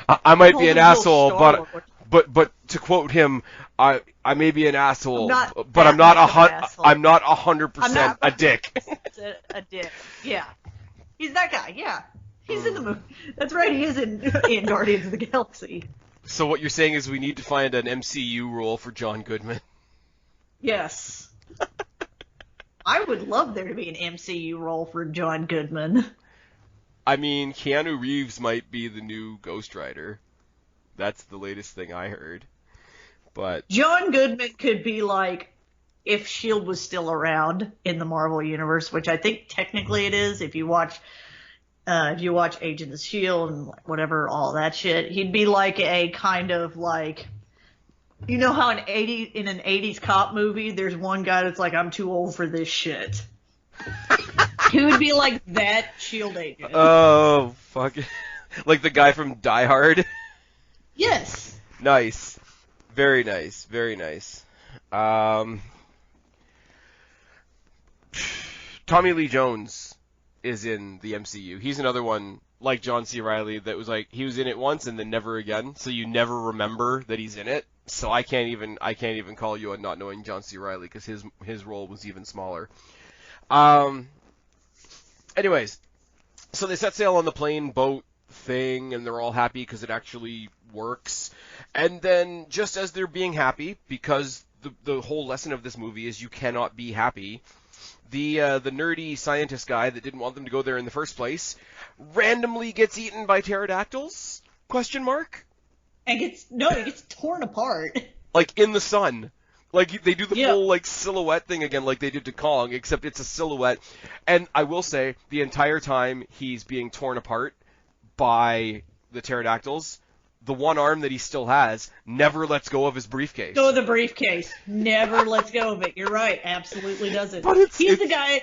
I might be an asshole, but to quote him, I may be an asshole, but I'm not 100% a dick. A dick, yeah. He's that guy, yeah. He's in the movie. That's right, he is in Guardians of the Galaxy. So what you're saying is we need to find an MCU role for John Goodman. Yes. I would love there to be an MCU role for John Goodman. I mean, Keanu Reeves might be the new Ghost Rider. That's the latest thing I heard. But John Goodman could be like if S.H.I.E.L.D. was still around in the Marvel Universe, which I think technically it is. If you watch Agents of S.H.I.E.L.D. and whatever, all that shit, he'd be like a kind of like, you know how in an 80s cop movie, there's one guy that's like, I'm too old for this shit. He would be like that S.H.I.E.L.D. agent. Oh, fuck. Like the guy from Die Hard? Yes. Nice. Very nice. Very nice. Tommy Lee Jones is in the MCU. He's another one, like John C. Reilly, that was like, he was in it once and then never again, so you never remember that he's in it. So I can't even call you on not knowing John C. Reilly, because his role was even smaller. Anyways, so they set sail on the plane boat thing, and they're all happy because it actually works. And then, just as they're being happy, because the whole lesson of this movie is you cannot be happy, the nerdy scientist guy that didn't want them to go there in the first place randomly gets eaten by pterodactyls? Question mark? And he gets torn apart. Like, in the sun. Like, they do the full, like, silhouette thing again, like they did to Kong, except it's a silhouette. And I will say, the entire time he's being torn apart by the pterodactyls, the one arm that he still has never lets go of his briefcase. Go of the briefcase. Never lets go of it. You're right. Absolutely doesn't. But he's the guy...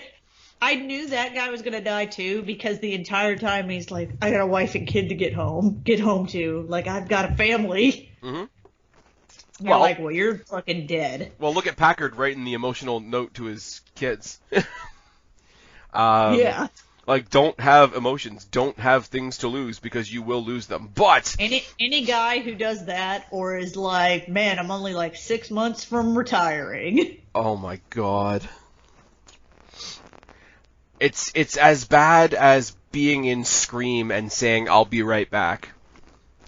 I knew that guy was going to die, too, because the entire time he's like, I got a wife and kid to get home to. Like, I've got a family. Mm-hmm. You're like, well, you're fucking dead. Well, look at Packard writing the emotional note to his kids. Yeah. Like, don't have emotions. Don't have things to lose, because you will lose them. But any guy who does that, or is like, man, I'm only like 6 months from retiring. Oh my god. It's as bad as being in Scream and saying, I'll be right back.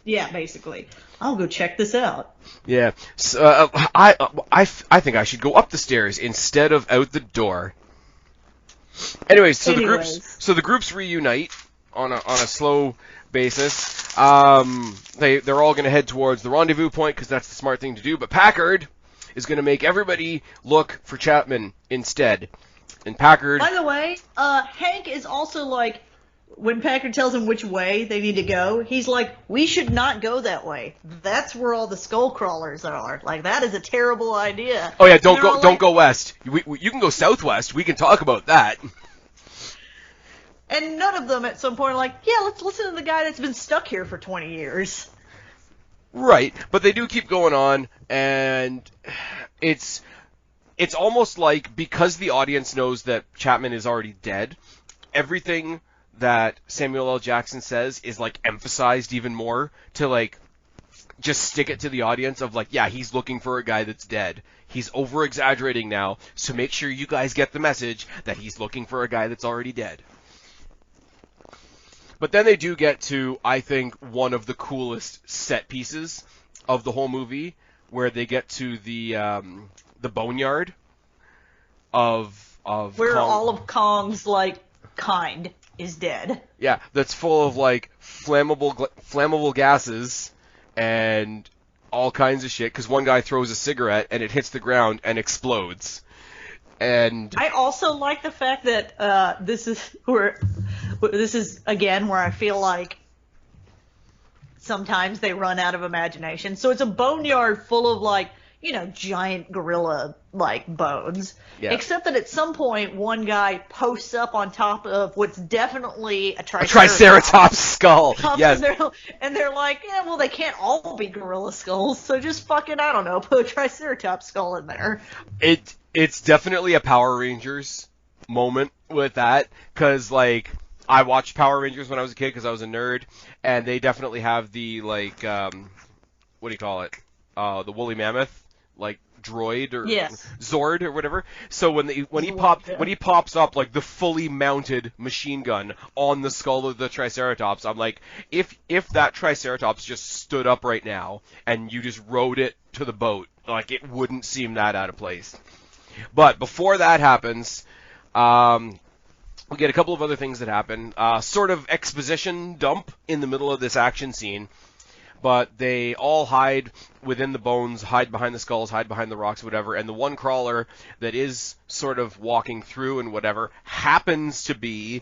Yeah, basically. I'll go check this out. Yeah. So, I think I should go up the stairs instead of out the door. Anyways, the groups reunite, on a slow basis. They're all going to head towards the rendezvous point because that's the smart thing to do. But Packard is going to make everybody look for Chapman instead. And Packard. By the way, Hank is also like, when Packard tells him which way they need to go, he's like, we should not go that way. That's where all the skull crawlers are. Like, that is a terrible idea. Oh yeah, don't go west. You can go southwest. We can talk about that. And none of them at some point are like, yeah, let's listen to the guy that's been stuck here for 20 years. Right, but they do keep going on, and it's almost like, because the audience knows that Chapman is already dead, everything that Samuel L. Jackson says is like emphasized even more to like just stick it to the audience of like, yeah, he's looking for a guy that's dead. He's over exaggerating now, so make sure you guys get the message that he's looking for a guy that's already dead. But then they do get to, I think, one of the coolest set pieces of the whole movie, where they get to the boneyard of where Kong. all of Kong's like kind is dead. Yeah, that's full of like flammable gases and all kinds of shit. Because one guy throws a cigarette and it hits the ground and explodes. And I also like the fact that this is again where I feel like sometimes they run out of imagination. So it's a boneyard full of like, you know, giant gorilla like bones. Yeah. Except that at some point one guy posts up on top of what's definitely a triceratops. A triceratops skull. Yes. And they're like, yeah, well, they can't all be gorilla skulls, so just fucking, I don't know, put a triceratops skull in there. It's definitely a Power Rangers moment with that, because, like, I watched Power Rangers when I was a kid because I was a nerd, and they definitely have the, like, what do you call it? The woolly mammoth, like, droid or Zord or whatever. So when he pops up like the fully mounted machine gun on the skull of the Triceratops, I'm like, if that Triceratops just stood up right now and you just rode it to the boat, like, it wouldn't seem that out of place. But before that happens, we get a couple of other things that happen. Sort of exposition dump in the middle of this action scene. But they all hide within the bones, hide behind the skulls, hide behind the rocks, whatever. And the one crawler that is sort of walking through and whatever happens to be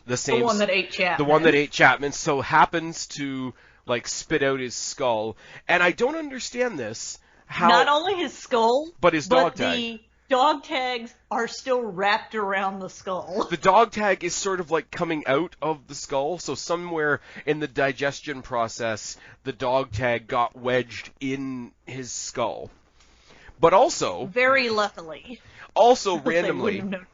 the same. The one that ate Chapman. The one that ate Chapman. So happens to, like, spit out his skull. And I don't understand this. How, not only his skull, but his dog tag. The dog tags are still wrapped around the skull. The dog tag is sort of like coming out of the skull, so somewhere in the digestion process, the dog tag got wedged in his skull. But also, very luckily. Also randomly, him.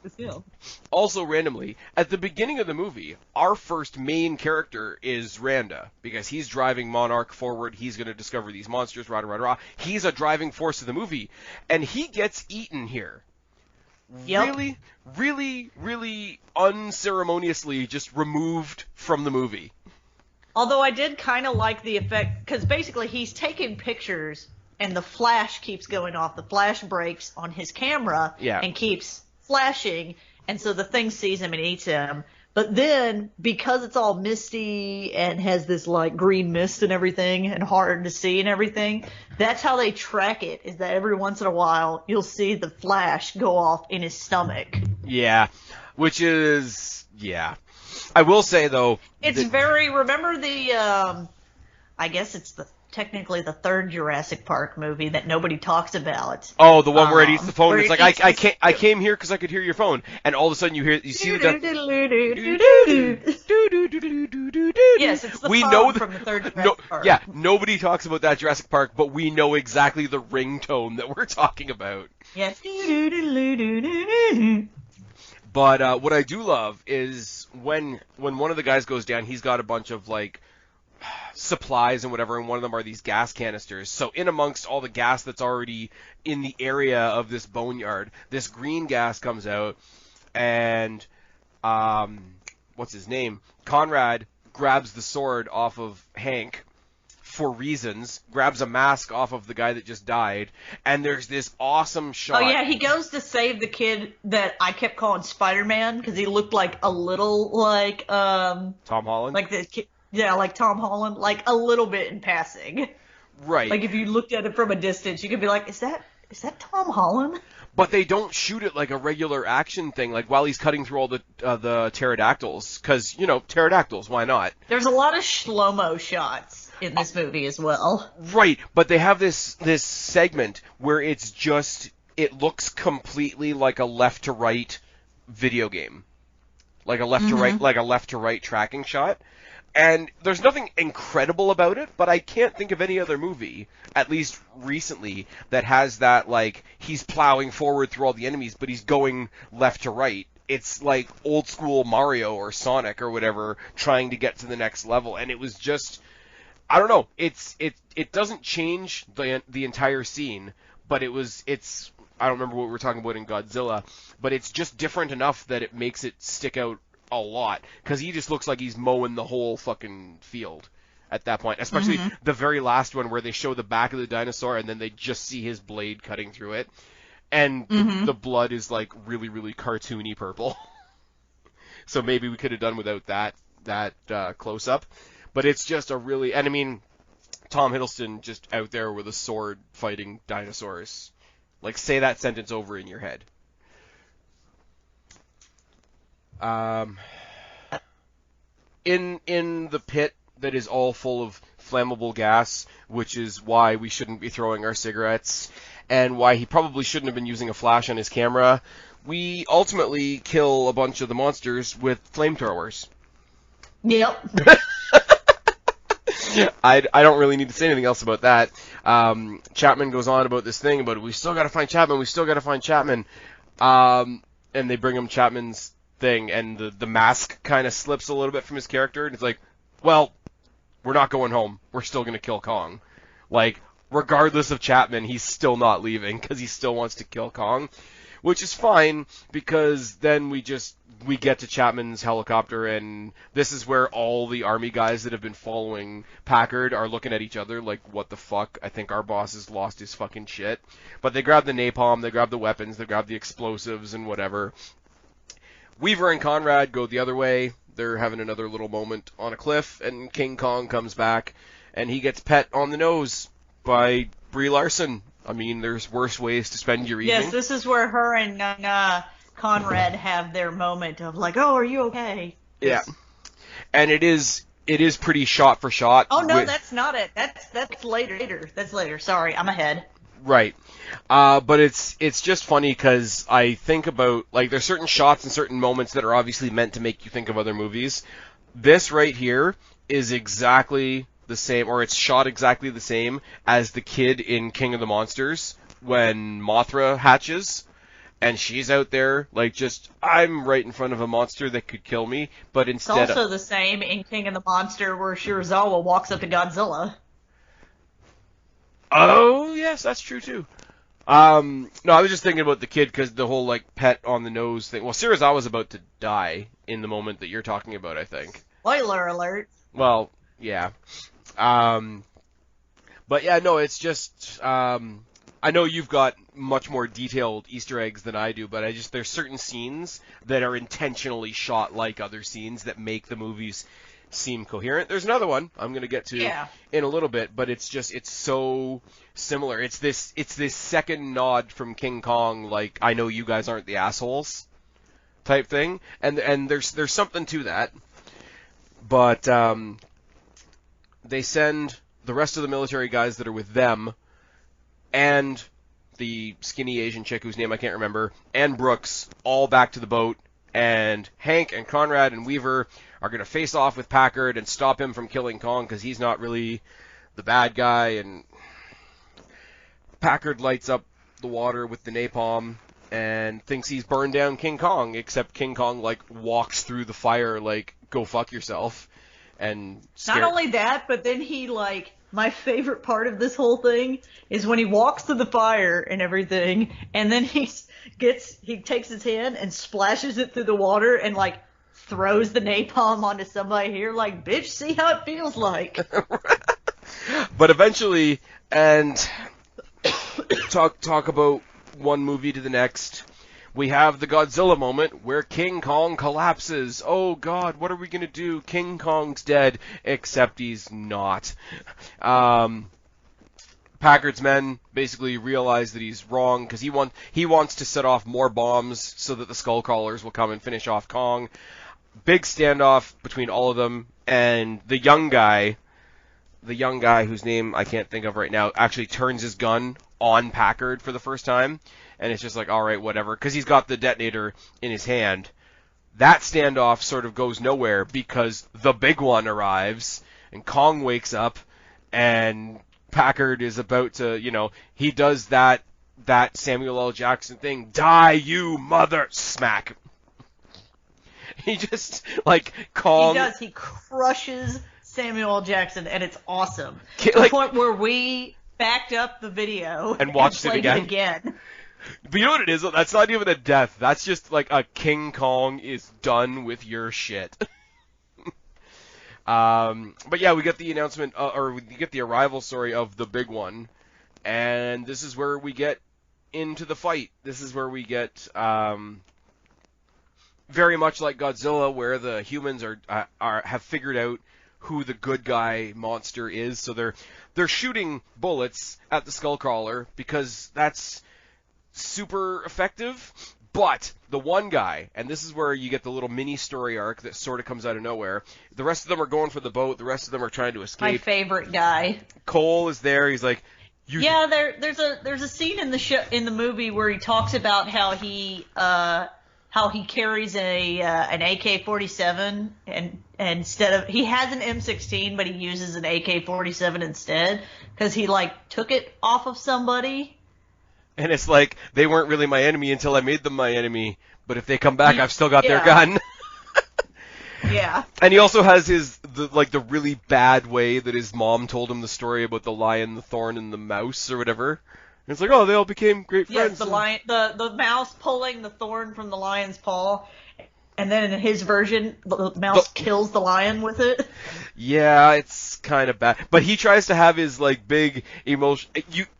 At the beginning of the movie, our first main character is Randa, because he's driving Monarch forward. He's going to discover these monsters, rah, rah, rah. He's a driving force of the movie, and he gets eaten here. Yep. Really, really, really unceremoniously just removed from the movie. Although I did kind of like the effect, because basically he's taking pictures and the flash keeps going off. The flash breaks on his camera and keeps flashing, and so the thing sees him and eats him. But then, because it's all misty and has this like green mist and everything and hard to see and everything, that's how they track it, is that every once in a while you'll see the flash go off in his stomach. Yeah, which is, yeah. I will say, though... It's very... Remember the, I guess it's technically the third Jurassic Park movie that nobody talks about. Oh, the one where it eats the phone. It's like, I came here because I could hear your phone, and all of a sudden you see the... Yes, it's the phone from the third Jurassic Park. Yeah, nobody talks about that Jurassic Park, but we know exactly the ringtone that we're talking about. Yes. But what I do love is when one of the guys goes down, he's got a bunch of, like, supplies and whatever, and one of them are these gas canisters. So in amongst all the gas that's already in the area of this boneyard, this green gas comes out, and what's his name? Conrad grabs the sword off of Hank, for reasons, grabs a mask off of the guy that just died, and there's this awesome shot. Oh, yeah, he goes to save the kid that I kept calling Spider-Man because he looked like a little like, Tom Holland? like the kid, yeah, like Tom Holland, like a little bit in passing. Right. Like if you looked at it from a distance, you could be like, is that Tom Holland? But they don't shoot it like a regular action thing, like while he's cutting through all the pterodactyls, because, pterodactyls, why not? There's a lot of slow-mo shots in this movie as well. Right, but they have this segment where it looks completely like a left-to-right video game. Like a left-to-right tracking shot. And there's nothing incredible about it, but I can't think of any other movie, at least recently, that has that, like, he's plowing forward through all the enemies, but he's going left to right. It's like old school Mario or Sonic or whatever trying to get to the next level, and it was just, I don't know, it doesn't change the entire scene, but it's I don't remember what we were talking about in Godzilla, but it's just different enough that it makes it stick out a lot, because he just looks like he's mowing the whole fucking field at that point, especially the very last one where they show the back of the dinosaur and then they just see his blade cutting through it, and the blood is like really, really cartoony purple. So maybe we could have done without that close-up, but it's just a really, and I mean, Tom Hiddleston just out there with a sword fighting dinosaurs. Like, say that sentence over in your head. In the pit that is all full of flammable gas, which is why we shouldn't be throwing our cigarettes, and why he probably shouldn't have been using a flash on his camera, we ultimately kill a bunch of the monsters with flamethrowers. Yep. I don't really need to say anything else about that. Chapman goes on about this thing, but we still gotta find Chapman, and they bring him Chapman's thing, and the mask kind of slips a little bit from his character, and it's like, well, we're not going home. We're still going to kill Kong. Like, regardless of Chapman, he's still not leaving, because he still wants to kill Kong, which is fine, because then we get to Chapman's helicopter, and this is where all the army guys that have been following Packard are looking at each other like, what the fuck? I think our boss has lost his fucking shit. But they grab the napalm, they grab the weapons, they grab the explosives and whatever. Weaver and Conrad go the other way. They're having another little moment on a cliff, and King Kong comes back, and he gets pet on the nose by Brie Larson. I mean, there's worse ways to spend your evening. Yes, this is where her and Conrad have their moment of like, oh, are you okay? Yeah. And it is pretty shot for shot. Oh, no, that's not it. That's later. That's later. Sorry, I'm ahead. Right. But it's just funny because I think about, like, there's certain shots and certain moments that are obviously meant to make you think of other movies. This right here is exactly the same, or it's shot exactly the same as the kid in King of the Monsters when Mothra hatches, and she's out there, like, just, I'm right in front of a monster that could kill me, but instead... It's also the same in King of the Monster where Shirazawa walks up to Godzilla. Oh, yes, that's true, too. No, I was just thinking about the kid because the whole, like, pet on the nose thing. Well, Shirazawa's about to die in the moment that you're talking about, I think. Spoiler alert. Well, yeah. But, yeah, no, it's just... I know you've got much more detailed Easter eggs than I do, but there's certain scenes that are intentionally shot like other scenes that make the movies seem coherent. There's another one I'm going to get to in a little bit, but it's so similar. It's this second nod from King Kong, like, I know you guys aren't the assholes type thing, and there's something to that. But they send the rest of the military guys that are with them and the skinny Asian chick whose name I can't remember, and Brooks, all back to the boat, and Hank and Conrad and Weaver are going to face off with Packard and stop him from killing Kong because he's not really the bad guy, and Packard lights up the water with the napalm and thinks he's burned down King Kong, except King Kong, like, walks through the fire like, go fuck yourself. And not only that, but then he, like, my favorite part of this whole thing is when he walks through the fire and everything, and then he takes his hand and splashes it through the water and, like, throws the napalm onto somebody here, like, bitch, see how it feels like. But eventually, and talk about one movie to the next, we have the Godzilla moment where King Kong collapses. Oh God, what are we gonna do? King Kong's dead, except he's not. Packard's men basically realize that he's wrong because he wants to set off more bombs so that the Skullcrawlers will come and finish off Kong. Big standoff between all of them, and the young guy whose name I can't think of right now actually turns his gun on Packard for the first time, and it's just like, all right, whatever, because he's got the detonator in his hand. That standoff sort of goes nowhere because the big one arrives, and Kong wakes up, and Packard is about to, he does that Samuel L. Jackson thing, die you mother, smack. He just, Kong... He does, he crushes Samuel L. Jackson, and it's awesome. To the point where we backed up the video and watched it again. But you know what it is? That's not even a death. That's just a King Kong is done with your shit. But yeah, we get the announcement, or we get the arrival, of the big one, and this is where we get into the fight. This is where we get, very much like Godzilla, where the humans have figured out who the good guy monster is, so they're shooting bullets at the Skullcrawler because that's super effective. But the one guy, and this is where you get the little mini story arc that sort of comes out of nowhere. The rest of them are going for the boat. The rest of them are trying to escape. My favorite guy. Cole is there. He's like, yeah. There's a scene in the movie where he talks about how he carries an AK-47 and instead of he has an M16, but he uses an AK-47 instead because he took it off of somebody. And it's like, they weren't really my enemy until I made them my enemy, but if they come back, I've still got their gun. Yeah. And he also has the really bad way that his mom told him the story about the lion, the thorn, and the mouse, or whatever. And it's like, oh, they all became great friends. Yes, the mouse pulling the thorn from the lion's paw, and then in his version, the mouse kills the lion with it. Yeah, it's kind of bad. But he tries to have his, big emotion...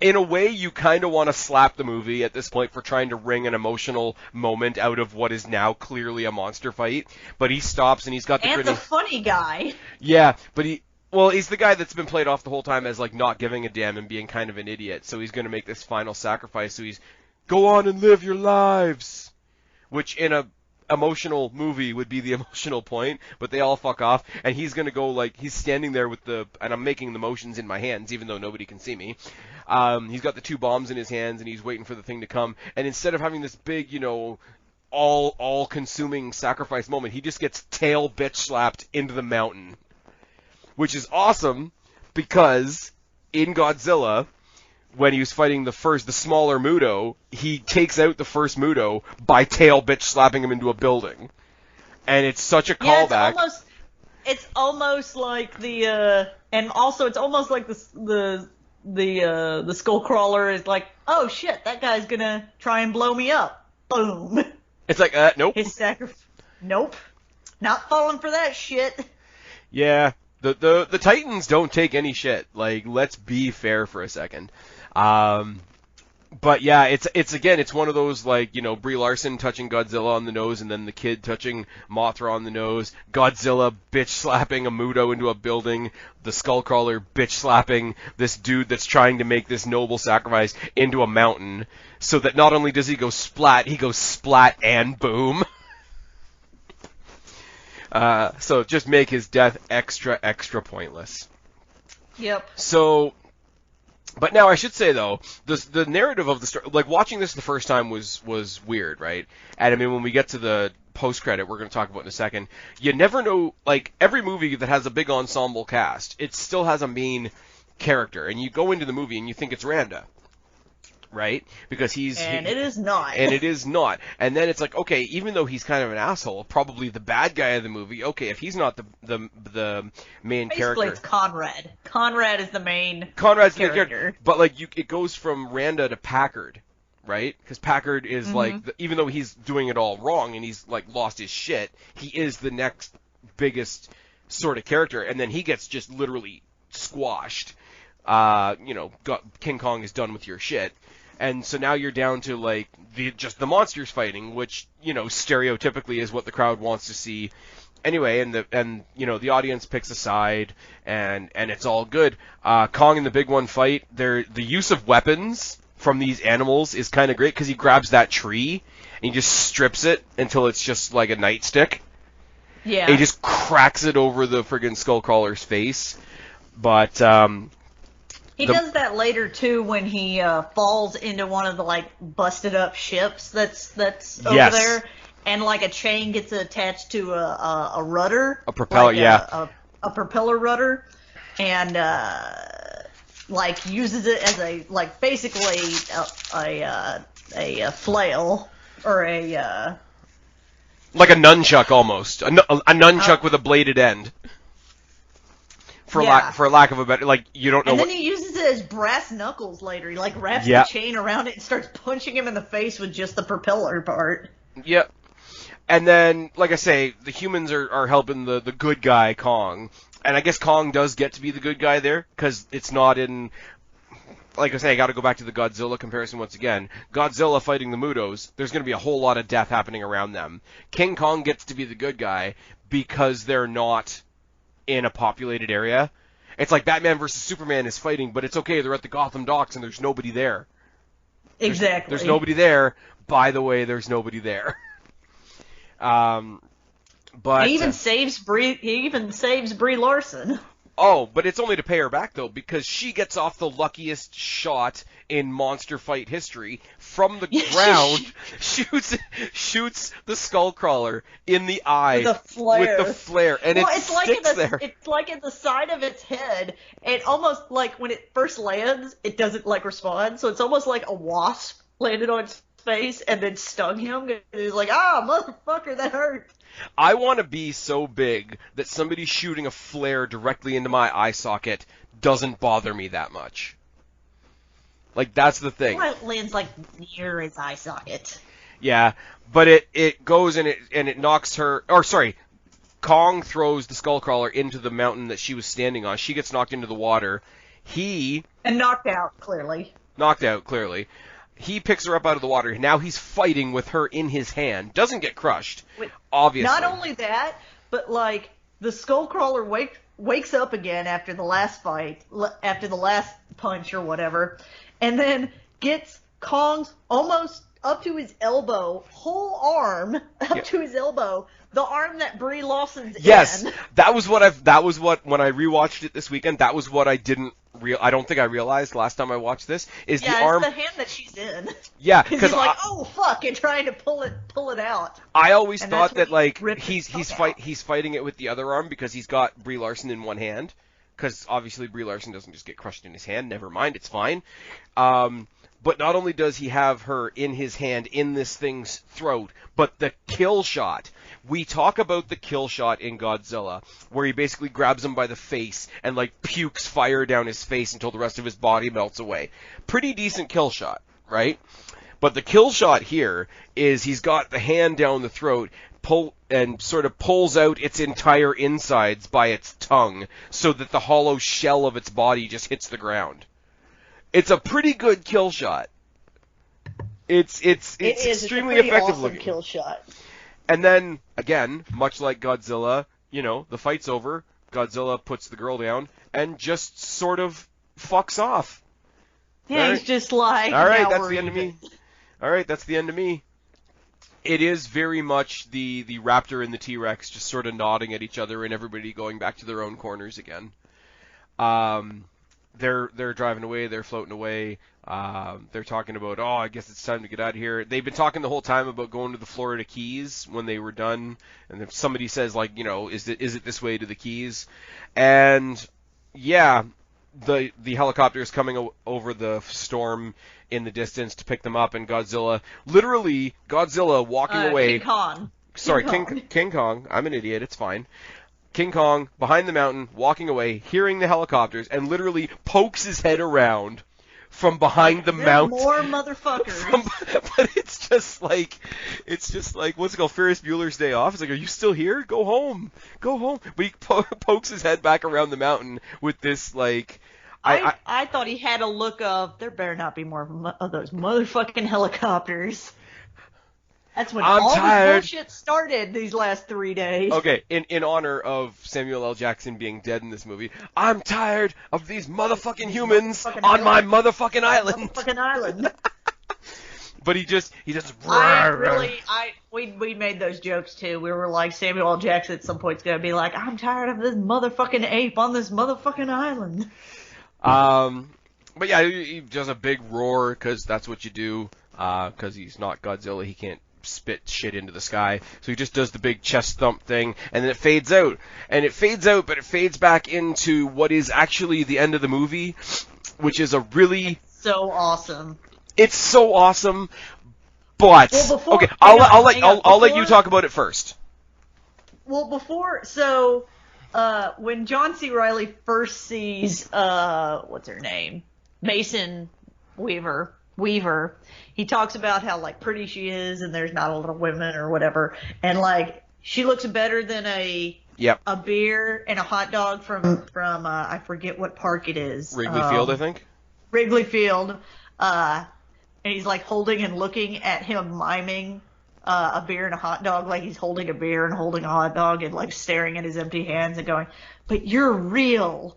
In a way, you kind of want to slap the movie at this point for trying to wring an emotional moment out of what is now clearly a monster fight. But he stops, and he's got the... And the funny guy. Yeah, but he's the guy that's been played off the whole time as, not giving a damn and being kind of an idiot. So he's going to make this final sacrifice. So he's, go on and live your lives. Which, in a emotional movie would be the emotional point, but they all fuck off, and he's gonna go he's standing there with and I'm making the motions in my hands, even though nobody can see me. He's got the two bombs in his hands, and he's waiting for the thing to come, and instead of having this big, all-consuming sacrifice moment, he just gets tail bitch slapped into the mountain. Which is awesome, because in Godzilla, when he was fighting the smaller Muto, he takes out the first Muto by tail bitch slapping him into a building. And it's such a callback. Yeah, it's almost like and also it's almost like the Skullcrawler is like, oh shit, that guy's gonna try and blow me up. Boom. It's like, nope. His sacrifice. Nope. Not falling for that shit. Yeah. The Titans don't take any shit. Let's be fair for a second. But yeah, it's one of those, Brie Larson touching Godzilla on the nose, and then the kid touching Mothra on the nose, Godzilla bitch slapping a Muto into a building, the Skullcrawler bitch slapping this dude that's trying to make this noble sacrifice into a mountain, so that not only does he go splat and boom. So just make his death extra pointless. Yep. So, but now I should say though, the narrative of the story, watching this the first time was weird, right? And I mean, when we get to the post-credit, we're going to talk about in a second, you never know, every movie that has a big ensemble cast, it still has a main character, and you go into the movie and you think it's Randa. Right? Because it is not. And it is not. And then it's like, okay, even though he's kind of an asshole, probably the bad guy of the movie, okay, if he's not the main character. Basically, it's Conrad. Conrad is the main Conrad's character. the main character. But, it goes from Randa to Packard, right? Because Packard is, even though he's doing it all wrong and he's, lost his shit, he is the next biggest sort of character. And then he gets just literally squashed. King Kong is done with your shit. And so now you're down to like just the monsters fighting, which stereotypically is what the crowd wants to see. Anyway, and the audience picks a side, and it's all good. Kong and the Big One fight. The use of weapons from these animals is kind of great because he grabs that tree and he just strips it until it's just like a nightstick. Yeah. And he just cracks it over the friggin' Skullcrawler's face. But he does that later too when he falls into one of the like busted up ships that's over there, and like a chain gets attached to a rudder, a propeller, a propeller rudder, and like uses it as a like basically a flail or a like a nunchuck almost, a nunchuck with a bladed end. For lack of a better, like, you don't know. And then he uses it as brass knuckles later. He like wraps the chain around it and starts punching him in the face with just the propeller part. Yep. And then, like I say, the humans are helping the good guy Kong, and I guess Kong does get to be the good guy there because it's not in. Like I say, I got to go back to the Godzilla comparison once again. Godzilla fighting the Mutos, there's going to be a whole lot of death happening around them. King Kong gets to be the good guy because they're not in a populated area. It's like Batman versus Superman is fighting, but it's okay, they're at the Gotham docks and there's nobody there. Exactly. There's nobody there. By the way, there's nobody there. But he even saves Brie Larson. Oh, but it's only to pay her back, though, because she gets off the luckiest shot in monster fight history. From the ground, shoots the Skullcrawler in the eye with the flare, and it sticks there. It's like in the side of its head. It almost, like, when it first lands, it doesn't, like, respond, so it's almost like a wasp landed on its face and then stung him, and he's like, motherfucker, that hurt. I want to be so big that somebody shooting a flare directly into my eye socket doesn't bother me that much. Like, that's the thing. Well, it lands, like, near his eye socket. Yeah, but it goes and it knocks her... Or, sorry, Kong throws the Skullcrawler into the mountain that she was standing on. She gets knocked into the water. And knocked out, clearly. He picks her up out of the water. Now he's fighting with her in his hand. Doesn't get crushed, obviously. Not only that, but, like, the Skullcrawler wakes up again after the last fight, after the last punch or whatever, and then gets Kong's almost up to his elbow, whole arm up to his elbow, the arm that Brie Larson's in. Yes, that was what when I rewatched it this weekend, that was what I don't think I realized last time I watched this, is the arm. Yeah, it's the hand that she's in. Yeah, because he's like, oh fuck, and trying to pull it out. I always thought that, like, he's fighting it with the other arm because he's got Brie Larson in one hand, because obviously Brie Larson doesn't just get crushed in his hand. Never mind, it's fine. But not only does he have her in his hand in this thing's throat, but the kill shot. We talk about the kill shot in Godzilla, where he basically grabs him by the face and, like, pukes fire down his face until the rest of his body melts away. Pretty decent kill shot, right? But the kill shot here is he's got the hand down the throat, sort of pulls out its entire insides by its tongue, so that the hollow shell of its body just hits the ground. It's a pretty good kill shot. It's extremely effective looking. Kill shot. And then, again, much like Godzilla, the fight's over, Godzilla puts the girl down, and just sort of fucks off. Yeah, he's just like, alright, that's the end of me. Alright, that's the end of me. It is very much the Raptor and the T-Rex just sort of nodding at each other and everybody going back to their own corners again. They're driving away, they're floating away, they're talking about, I guess it's time to get out of here. They've been talking the whole time about going to the Florida Keys when they were done, and if somebody says, like, is it this way to the Keys? And, yeah, the helicopter is coming over the storm in the distance to pick them up, and Godzilla walking away. King Kong. Sorry, King Kong. I'm an idiot, it's fine. King Kong, behind the mountain, walking away, hearing the helicopters, and literally pokes his head around from behind the mountain. More motherfuckers. But it's just like, what's it called, Ferris Bueller's Day Off? It's like, are you still here? Go home. But he pokes his head back around the mountain with this, like, I thought he had a look of, there better not be more of those motherfucking helicopters. That's when all this bullshit started these last 3 days. Okay, in honor of Samuel L. Jackson being dead in this movie, I'm tired of these motherfucking humans on my motherfucking island. Motherfucking island. But he just. We made those jokes too. We were like, Samuel L. Jackson at some point's gonna be like, I'm tired of this motherfucking ape on this motherfucking island. But yeah, he does a big roar because that's what you do. Because he's not Godzilla, he can't spit shit into the sky. So he just does the big chest thump thing, and then it fades out. And it fades out, but it fades back into what is actually the end of the movie, which is a really so awesome. It's so awesome, but okay, I'll let you talk about it first. Well, when John C. Reilly first sees what's her name, Mason Weaver, he talks about how like pretty she is and there's not a lot of women or whatever, and like she looks better than a beer and a hot dog from I forget what park it is. Wrigley Field, I think. Wrigley Field. And he's like holding and looking at him miming a beer and a hot dog, like he's holding a beer and holding a hot dog and like staring at his empty hands and going, but you're real.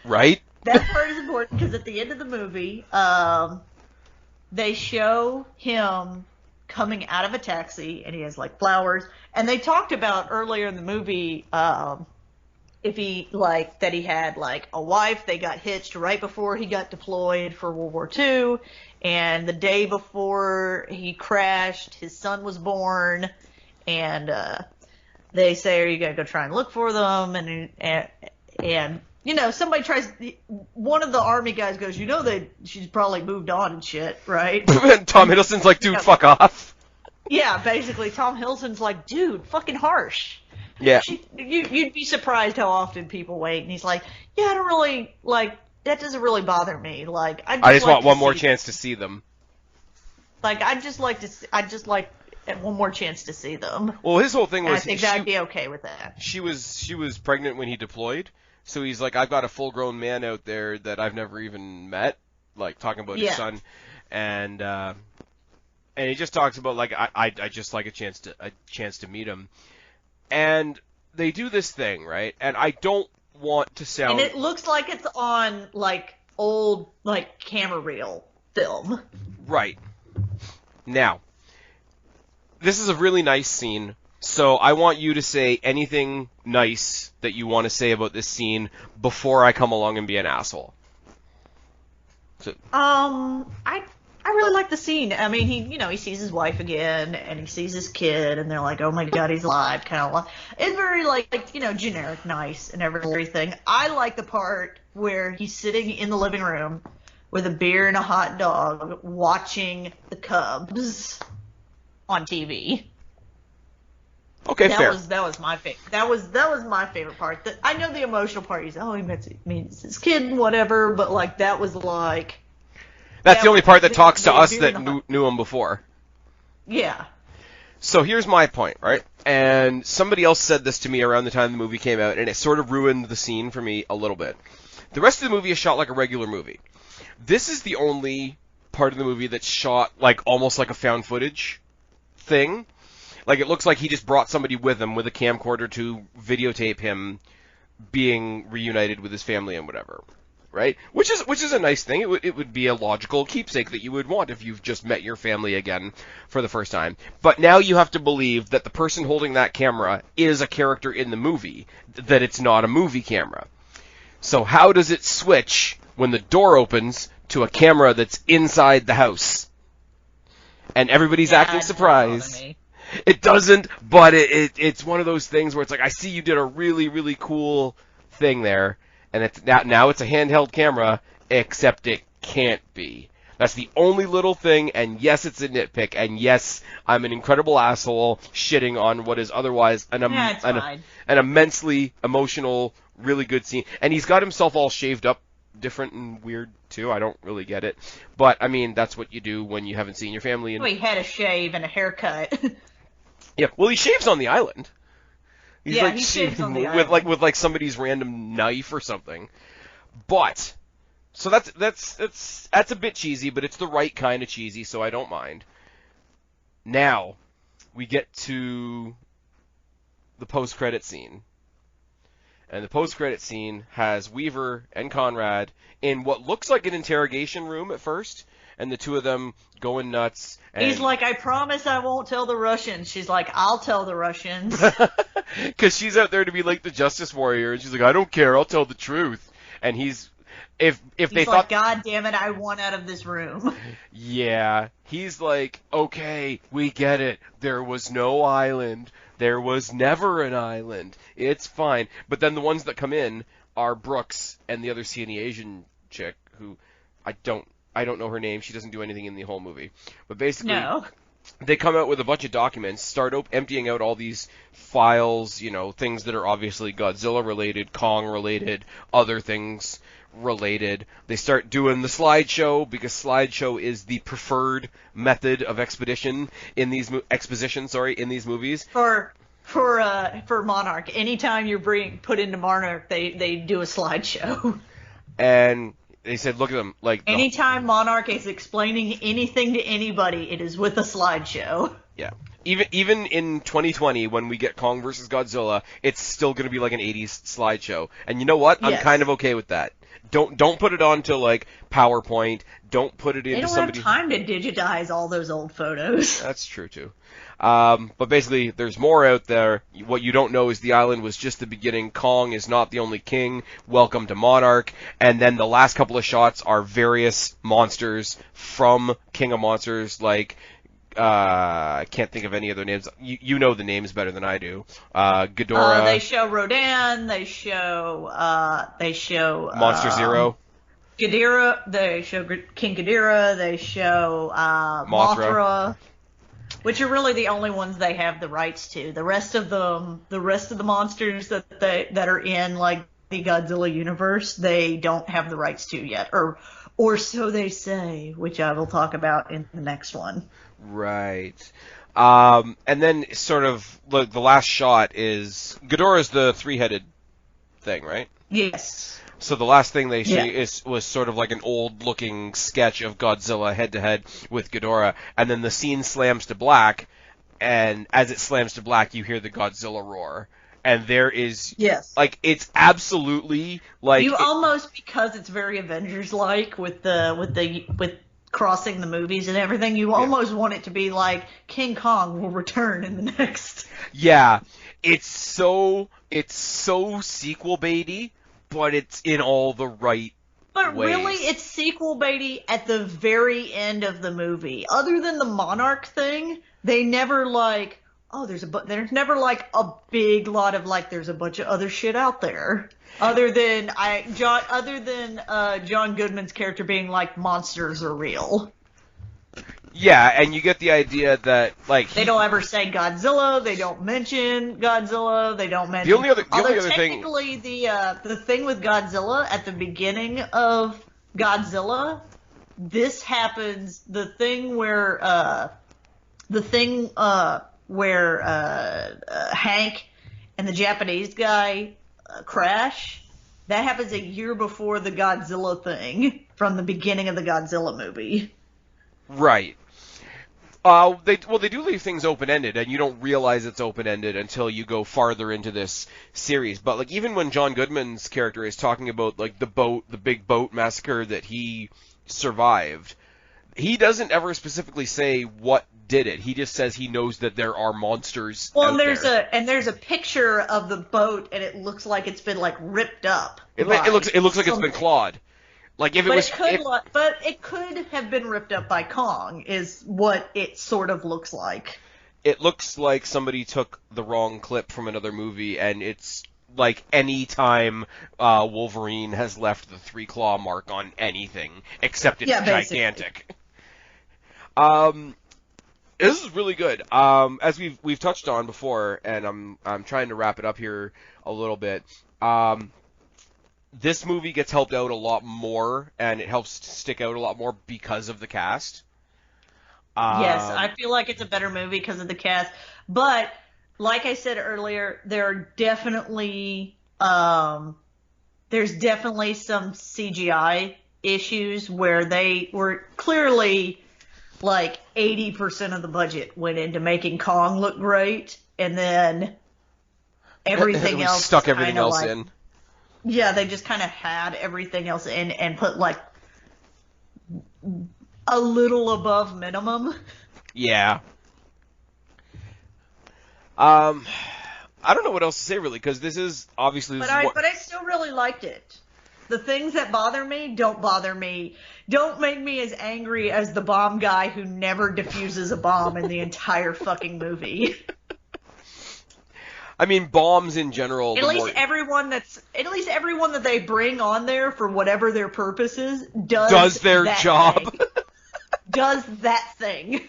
Right? That part is important because at the end of the movie, they show him coming out of a taxi and he has like flowers. And they talked about earlier in the movie, if he like that he had like a wife, they got hitched right before he got deployed for World War II, and the day before he crashed, his son was born, and they say, "Are you gonna go try and look for them?" And you know, somebody tries. One of the army guys goes, "You know, she's probably moved on and shit, right?" Tom Hiddleston's like, "Dude, fuck off." Yeah, basically, Tom Hiddleston's like, "Dude, fucking harsh." Yeah. You'd be surprised how often people wait, and he's like, "Yeah, I don't really like that. Doesn't really bother me. Like, I just want one more chance to see them. Like, I just like one more chance to see them." Well, his whole thing was, and I think I'd be okay with that. She was pregnant when he deployed, so he's like, "I've got a full-grown man out there that I've never even met," like talking about his son, and he just talks about like, I just like a chance to meet him. And they do this thing, right? And I don't want to sound... And it looks like it's on, like, old, like, camera reel film. Right. Now, this is a really nice scene, so I want you to say anything nice that you want to say about this scene before I come along and be an asshole. So, I really like the scene. I mean, he sees his wife again, and he sees his kid, and they're like, "Oh my God, he's alive!" Kind of like, it's very like generic, nice, and everything. I like the part where he's sitting in the living room with a beer and a hot dog, watching the Cubs on TV. Okay, fair. That was my favorite. That was my favorite part. I know the emotional part. He's he meets his kid and whatever, but like that was like. That's the only part that talks to us that knew him before. Yeah. So here's my point, right? And somebody else said this to me around the time the movie came out, and it sort of ruined the scene for me a little bit. The rest of the movie is shot like a regular movie. This is the only part of the movie that's shot like almost like a found footage thing. Like it looks like he just brought somebody with him with a camcorder to videotape him being reunited with his family and whatever. Right? Which is a nice thing. It would be a logical keepsake that you would want if you've just met your family again for the first time. But now you have to believe that the person holding that camera is a character in the movie, that it's not a movie camera. So how does it switch when the door opens to a camera that's inside the house? And everybody's acting surprised. It doesn't, but it's one of those things where it's like, I see you did a really, really cool thing there. And now it's a handheld camera, except it can't be. That's the only little thing, and yes, it's a nitpick, and yes, I'm an incredible asshole shitting on what is otherwise an immensely emotional, really good scene. And he's got himself all shaved up, different and weird, too. I don't really get it. But, I mean, that's what you do when you haven't seen your family. He had a shave and a haircut. Yeah, well, he shaves on the island. He's he shaves on the with somebody's random knife or something. But So that's a bit cheesy, but it's the right kind of cheesy, so I don't mind. Now, we get to the post-credit scene. And the post-credit scene has Weaver and Conrad in what looks like an interrogation room at first, and the two of them going nuts. And he's like, I promise I won't tell the Russians. She's like, I'll tell the Russians. Because she's out there to be like the justice warrior, and she's like, I don't care, I'll tell the truth. And he's... If they he's thought, like, God damn it, I want out of this room. Yeah, he's like, okay, we get it. There was no island. There was never an island. It's fine. But then the ones that come in are Brooks and the other Sienna Asian chick, who I don't know her name. She doesn't do anything in the whole movie. But basically, No. They come out with a bunch of documents, start emptying out all these files, things that are obviously Godzilla related, Kong related, other things related. They start doing the slideshow because slideshow is the preferred method of exposition in these movies. For Monarch, anytime you're put into Monarch, they do a slideshow. And they said, look at them, like anytime Monarch is explaining anything to anybody, it is with a slideshow. Yeah. Even in 2020, when we get Kong versus Godzilla, it's still going to be like an 80s slideshow. And you know what? I'm kind of okay with that. Don't put it onto like PowerPoint. Don't put it into somebody. They don't have time to digitize all those old photos. That's true too. But basically, there's more out there. What you don't know is the island was just the beginning. Kong is not the only king. Welcome to Monarch. And then the last couple of shots are various monsters from King of Monsters, like I can't think of any other names. You know the names better than I do. Ghidorah. They show Rodan. They show Monster Zero. Ghidorah. They show King Ghidorah. They show Mothra. Which are really the only ones they have the rights to. The rest of the monsters that are in like the Godzilla universe, they don't have the rights to yet, or so they say, which I will talk about in the next one. Right. And then sort of the last shot is Ghidorah's the three-headed thing, right? Yes. So the last thing they see was sort of like an old-looking sketch of Godzilla head-to-head with Ghidorah, and then the scene slams to black, and as it slams to black, you hear the Godzilla roar. And there is, like, it's absolutely, like... You almost, because it's very Avengers-like with crossing the movies and everything, you almost want it to be like King Kong will return in the next... Yeah, it's so sequel baity, but it's in all the right But ways. really, it's sequel baity at the very end of the movie. Other than the Monarch thing, they never like, there's never like a big lot of like, there's a bunch of other shit out there. Other than John Goodman's character being like, monsters are real. Yeah, and you get the idea that like they don't ever say Godzilla. They don't mention Godzilla. They don't mention. The only other technically, the thing with Godzilla at the beginning of Godzilla, this happens. The thing where Hank and the Japanese guy crash. That happens a year before the Godzilla thing from the beginning of the Godzilla movie. Right. They do leave things open-ended, and you don't realize it's open-ended until you go farther into this series. But like even when John Goodman's character is talking about like the big boat massacre that he survived, he doesn't ever specifically say what did it. He just says he knows that there are monsters. Well, there's a picture of the boat, and it looks like it's been like ripped up. It looks like it's been clawed. Like if but it could have been ripped up by Kong, is what it sort of looks like. It looks like somebody took the wrong clip from another movie, and it's like any time Wolverine has left the 3-claw mark on anything, except it's gigantic. This is really good. As we've touched on before, and I'm trying to wrap it up here a little bit. This movie gets helped out a lot more, and it helps stick out a lot more because of the cast. Yes, I feel like it's a better movie because of the cast. But, like I said earlier, there's definitely some CGI issues where they were clearly like 80% of the budget went into making Kong look great, and then everything else stuck everything else in. Yeah, they just kind of had everything else in and put like a little above minimum. Yeah. I don't know what else to say really, because this is obviously. But I still really liked it. The things that bother me don't bother me. Don't make me as angry as the bomb guy who never defuses a bomb in the entire fucking movie. I mean, bombs in general. At least everyone that they bring on there for whatever their purpose is does their job. Does that thing.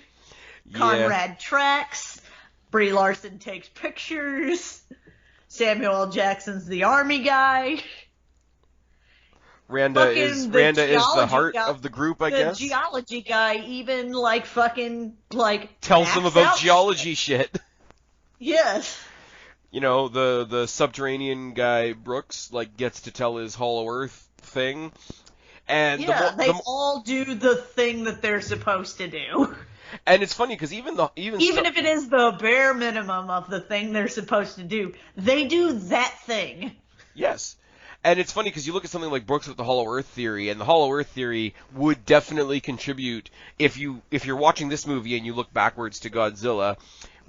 Yeah. Conrad tracks. Brie Larson takes pictures. Samuel L. Jackson's the army guy. Randa is the heart of the group, I guess. The geology guy even tells them about geology shit. Yes. You know, the subterranean guy Brooks gets to tell his Hollow Earth thing. And they all do the thing that they're supposed to do. And it's funny because even if it is the bare minimum of the thing they're supposed to do, they do that thing. Yes. And it's funny because you look at something like Brooks with the Hollow Earth theory, and the Hollow Earth theory would definitely contribute if you're watching this movie and you look backwards to Godzilla.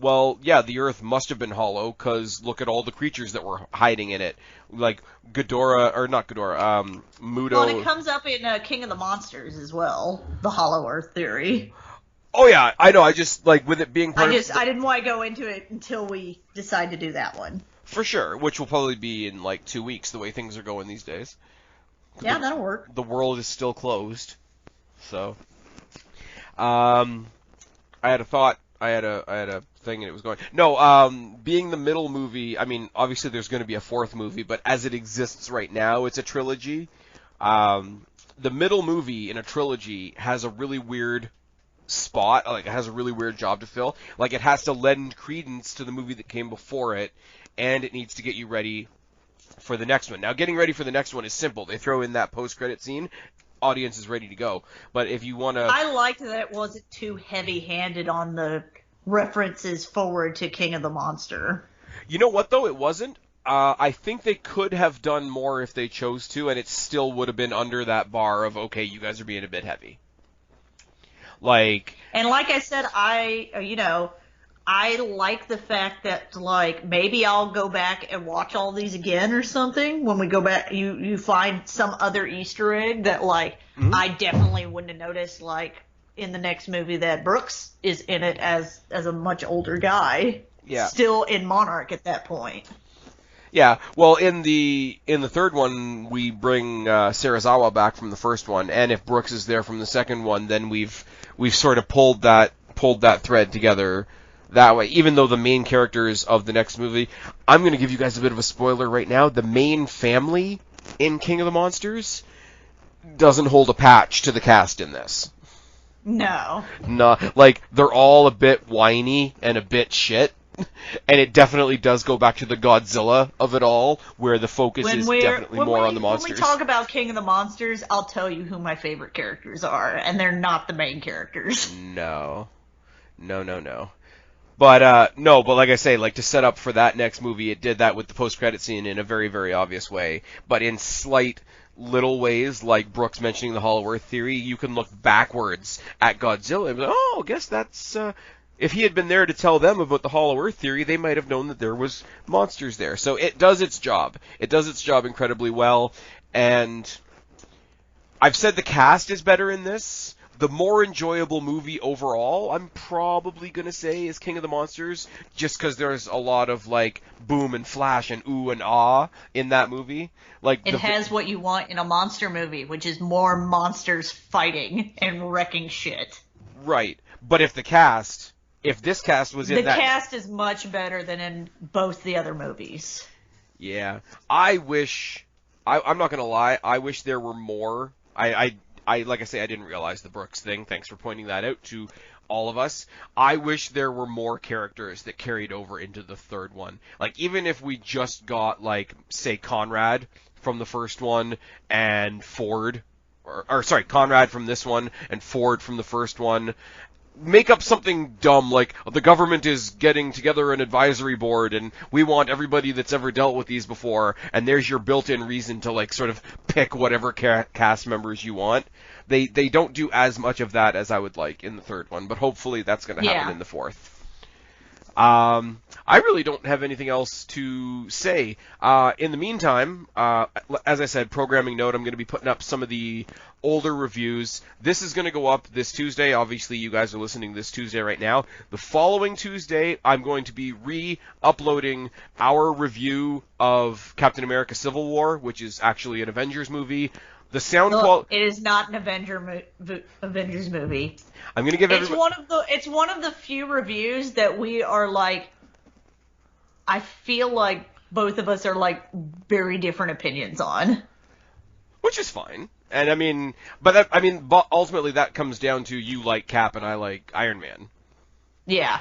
Well, yeah, the Earth must have been hollow because look at all the creatures that were hiding in it, like Muto. Well, and it comes up in King of the Monsters as well, the Hollow Earth theory. Oh yeah, I know. I just with it being part I didn't want to go into it until we decide to do that one. For sure, which will probably be in 2 weeks, the way things are going these days. Yeah, that'll work. The world is still closed, so. I had a thought. I had a thing, and it was going. No, being the middle movie. I mean, obviously there's going to be a fourth movie, but as it exists right now, it's a trilogy. The middle movie in a trilogy has a really weird spot. It has a really weird job to fill. It has to lend credence to the movie that came before it, and it needs to get you ready for the next one. Now, getting ready for the next one is simple. They throw in that post-credit scene. Audience is ready to go. But if you want to... I liked that it wasn't too heavy-handed on the references forward to King of the Monster. You know what, though? It wasn't. I think they could have done more if they chose to, and it still would have been under that bar of, okay, you guys are being a bit heavy. And like I said, I like the fact that, maybe I'll go back and watch all these again or something. When we go back, you find some other Easter egg that, I definitely wouldn't have noticed, in the next movie that Brooks is in it as a much older guy. Yeah. Still in Monarch at that point. Yeah, well, in the third one, we bring Serizawa back from the first one, and if Brooks is there from the second one, then we've sort of pulled that thread together that way. Even though the main characters of the next movie, I'm going to give you guys a bit of a spoiler right now. The main family in King of the Monsters doesn't hold a patch to the cast in this. No. No, they're all a bit whiny and a bit shit. And it definitely does go back to the Godzilla of it all, where the focus is definitely more on the monsters. When we talk about King of the Monsters, I'll tell you who my favorite characters are, and they're not the main characters. No. But like I say, to set up for that next movie, it did that with the post-credit scene in a very, very obvious way. But in slight little ways, like Brooks mentioning the Hollow Earth theory, you can look backwards at Godzilla and be like, oh, I guess that's... If he had been there to tell them about the Hollow Earth theory, they might have known that there was monsters there. So it does its job. It does its job incredibly well. And I've said the cast is better in this. The more enjoyable movie overall, I'm probably going to say, is King of the Monsters, just because there's a lot of, boom and flash and ooh and ah in that movie. It has what you want in a monster movie, which is more monsters fighting and wrecking shit. Right. But if this cast was in that... The cast is much better than in both the other movies. Yeah. I'm not going to lie, I wish there were more. Like I say, I didn't realize the Brooks thing. Thanks for pointing that out to all of us. I wish there were more characters that carried over into the third one. Even if we just got, say, Conrad from the first one and Ford Conrad from this one and Ford from the first one. Make up something dumb like the government is getting together an advisory board and we want everybody that's ever dealt with these before, and there's your built-in reason to like sort of pick whatever cast members you want. They don't do as much of that as I would like in the third one, but hopefully that's going to happen in the fourth. I really don't have anything else to say. In the meantime, as I said, programming note, I'm going to be putting up some of the older reviews. This is going to go up this Tuesday. Obviously, you guys are listening this Tuesday right now. The following Tuesday, I'm going to be re-uploading our review of Captain America Civil War, which is actually an Avengers movie. The sound quality. It is not an Avengers movie. I'm going to give It's one of the few reviews that we are like. I feel like both of us are like very different opinions on. Which is fine. And but ultimately that comes down to you like Cap and I like Iron Man. Yeah.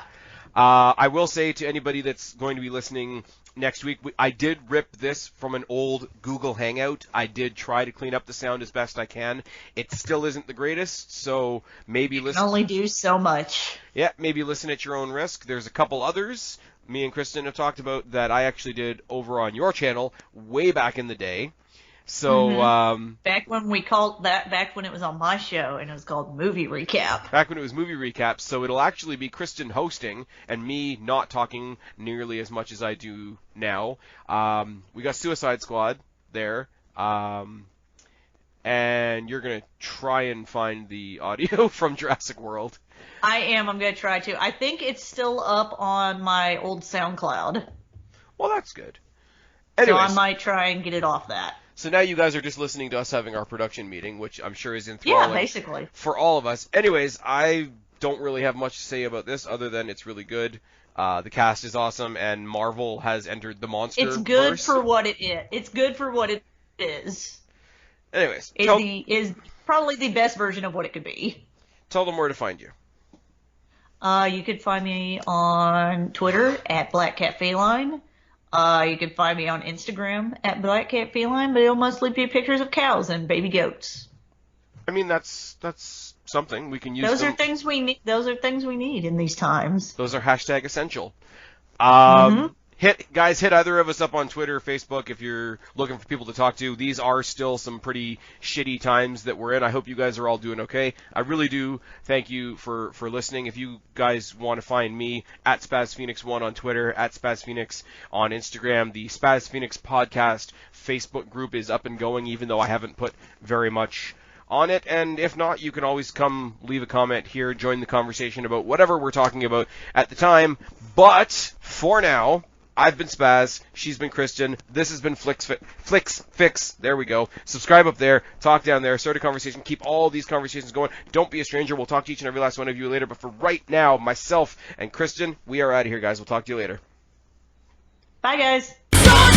I will say to anybody that's going to be listening next week, I did rip this from an old Google Hangout. I did try to clean up the sound as best I can. It still isn't the greatest, so maybe listen. You can only do so much. Yeah, maybe listen at your own risk. There's a couple others me and Kristen have talked about that I actually did over on your channel way back in the day. So back when it was on my show and it was called Movie Recap. Back when it was Movie Recap, so it'll actually be Kristen hosting and me not talking nearly as much as I do now. We got Suicide Squad there, and you're gonna try and find the audio from Jurassic World. I am. I'm gonna try to. I think it's still up on my old SoundCloud. Well, that's good. Anyways, so I might try and get it off that. So now you guys are just listening to us having our production meeting, which I'm sure is enthralling. Yeah, basically. For all of us. Anyways, I don't really have much to say about this other than it's really good. The cast is awesome, and Marvel has entered the monster. It's good for what it is. It's good for what it is. Anyways, is probably the best version of what it could be. Tell them where to find you. You could find me on Twitter at BlackCatFeline. You can find me on Instagram at BlackCatFeline, but it'll mostly be pictures of cows and baby goats. I mean, that's something we can use. Those are things we need. Those are things we need in these times. Those are hashtag essential. Hit either of us up on Twitter or Facebook if you're looking for people to talk to. These are still some pretty shitty times that we're in. I hope you guys are all doing okay. I really do thank you for listening. If you guys want to find me, at SpazPhoenix1 on Twitter, at SpazPhoenix on Instagram. The Spaz Phoenix Podcast Facebook group is up and going, even though I haven't put very much on it. And if not, you can always come leave a comment here, join the conversation about whatever we're talking about at the time. But for now, I've been Spaz, she's been Kristen, this has been Flix Fix, there we go. Subscribe up there, talk down there, start a conversation, keep all these conversations going. Don't be a stranger, we'll talk to each and every last one of you later, but for right now, myself and Kristen, we are out of here, guys. We'll talk to you later. Bye, guys. Don't